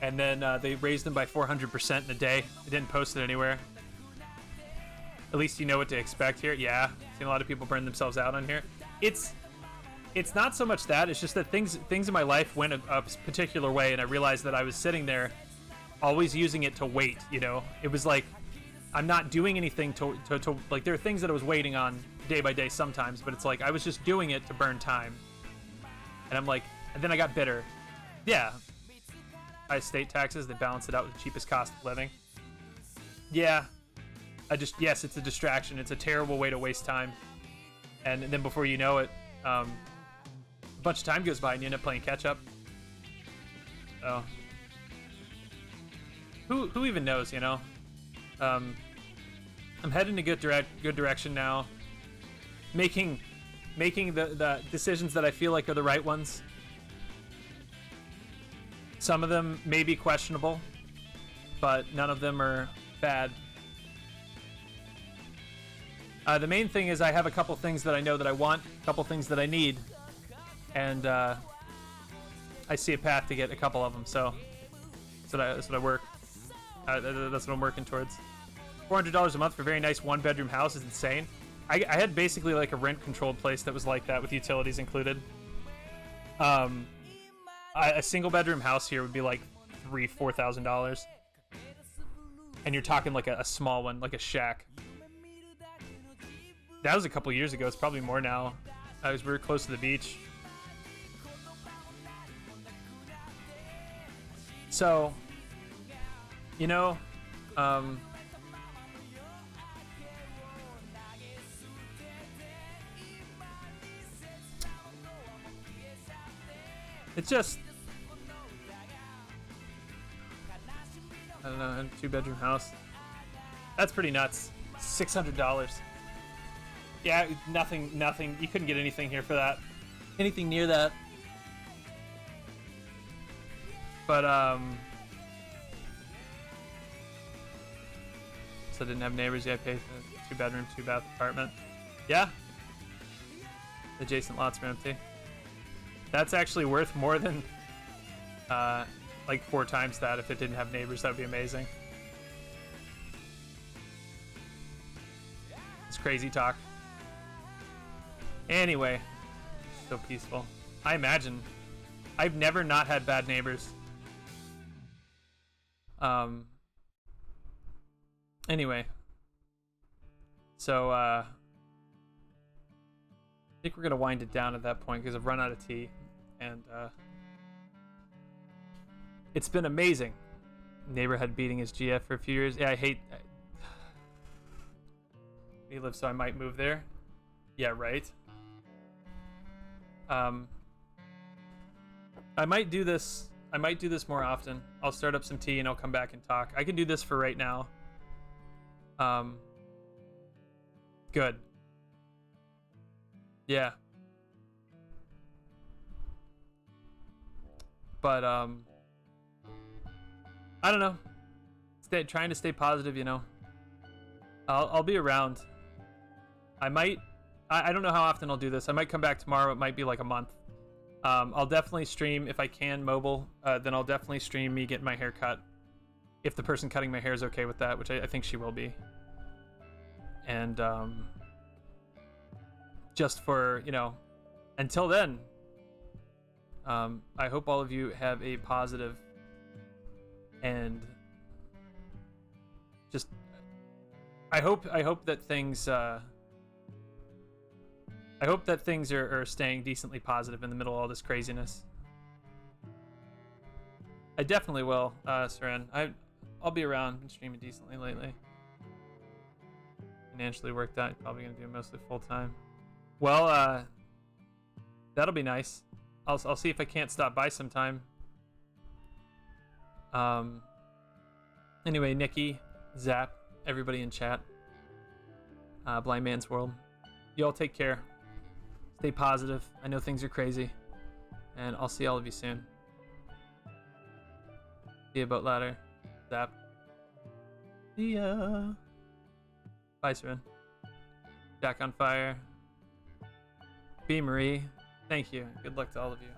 And then they raised them by 400% in a day. They didn't post it anywhere. At least you know what to expect here. Yeah, seen a lot of people burn themselves out on here. It's not so much that. It's just that things in my life went a particular way, and I realized that I was sitting there always using it to wait, you know? It was like, I'm not doing anything to like, there are things that I was waiting on day by day sometimes, but it's like I was just doing it to burn time. And I'm like, and then I got bitter. Yeah. High state taxes, they balance it out with the cheapest cost of living. Yeah. Yes, it's a distraction. It's a terrible way to waste time. And then before you know it, a bunch of time goes by and you end up playing catch up. So, who even knows, you know? I'm heading in a good direction now. Making the decisions that I feel like are the right ones. Some of them may be questionable, but none of them are bad. The main thing is I have a couple things that I know that I want, a couple things that I need, and I see a path to get a couple of them. So that's what I work. That's what I'm working towards. $400 a month for a very nice one-bedroom house is insane. I had basically like a rent-controlled place that was like that with utilities included. A single-bedroom house here would be like $4,000, and you're talking like a small one, like a shack. That was a couple years ago. It's probably more now. We were close to the beach. So, you know, it's just, I don't know, a 2-bedroom house. That's pretty nuts. $600. Yeah, nothing. You couldn't get anything here for that. Anything near that. But, so I didn't have neighbors. Yeah, I paid for a 2-bedroom, 2-bath apartment. Yeah. Adjacent lots are empty. That's actually worth more than, like 4 times that. If it didn't have neighbors, that would be amazing. It's crazy talk. Anyway, so peaceful. I imagine. I've never not had bad neighbors. Anyway. So, I think we're going to wind it down at that point because I've run out of tea. And, it's been amazing. Neighbor had beating his GF for a few years. Yeah, I hate... He lives, so I might move there. Yeah, right. I might do this more often. I'll start up some tea and I'll come back and talk. I can do this for right now. Good. Yeah. But I don't know. Trying to stay positive, you know. I'll be around. I don't know how often I'll do this. I might come back tomorrow. It might be like a month. I'll definitely stream if I can mobile. Then I'll definitely stream me getting my hair cut. If the person cutting my hair is okay with that, which I think she will be. And just for, you know, until then, I hope all of you have a positive and just I hope that things I hope that things are staying decently positive in the middle of all this craziness. I definitely will, Seren. I'll be around. Been streaming decently lately. Financially worked out. Probably gonna do it mostly full time. Well, that'll be nice. I'll see if I can't stop by sometime. Anyway, Nikki, Zap, everybody in chat, Blind Man's World, you all take care. Stay positive. I know things are crazy, and I'll see all of you soon. See you, Boat Ladder, Zap. See ya. Bye, Seren. Jack on Fire. B. Marie. Thank you. Good luck to all of you.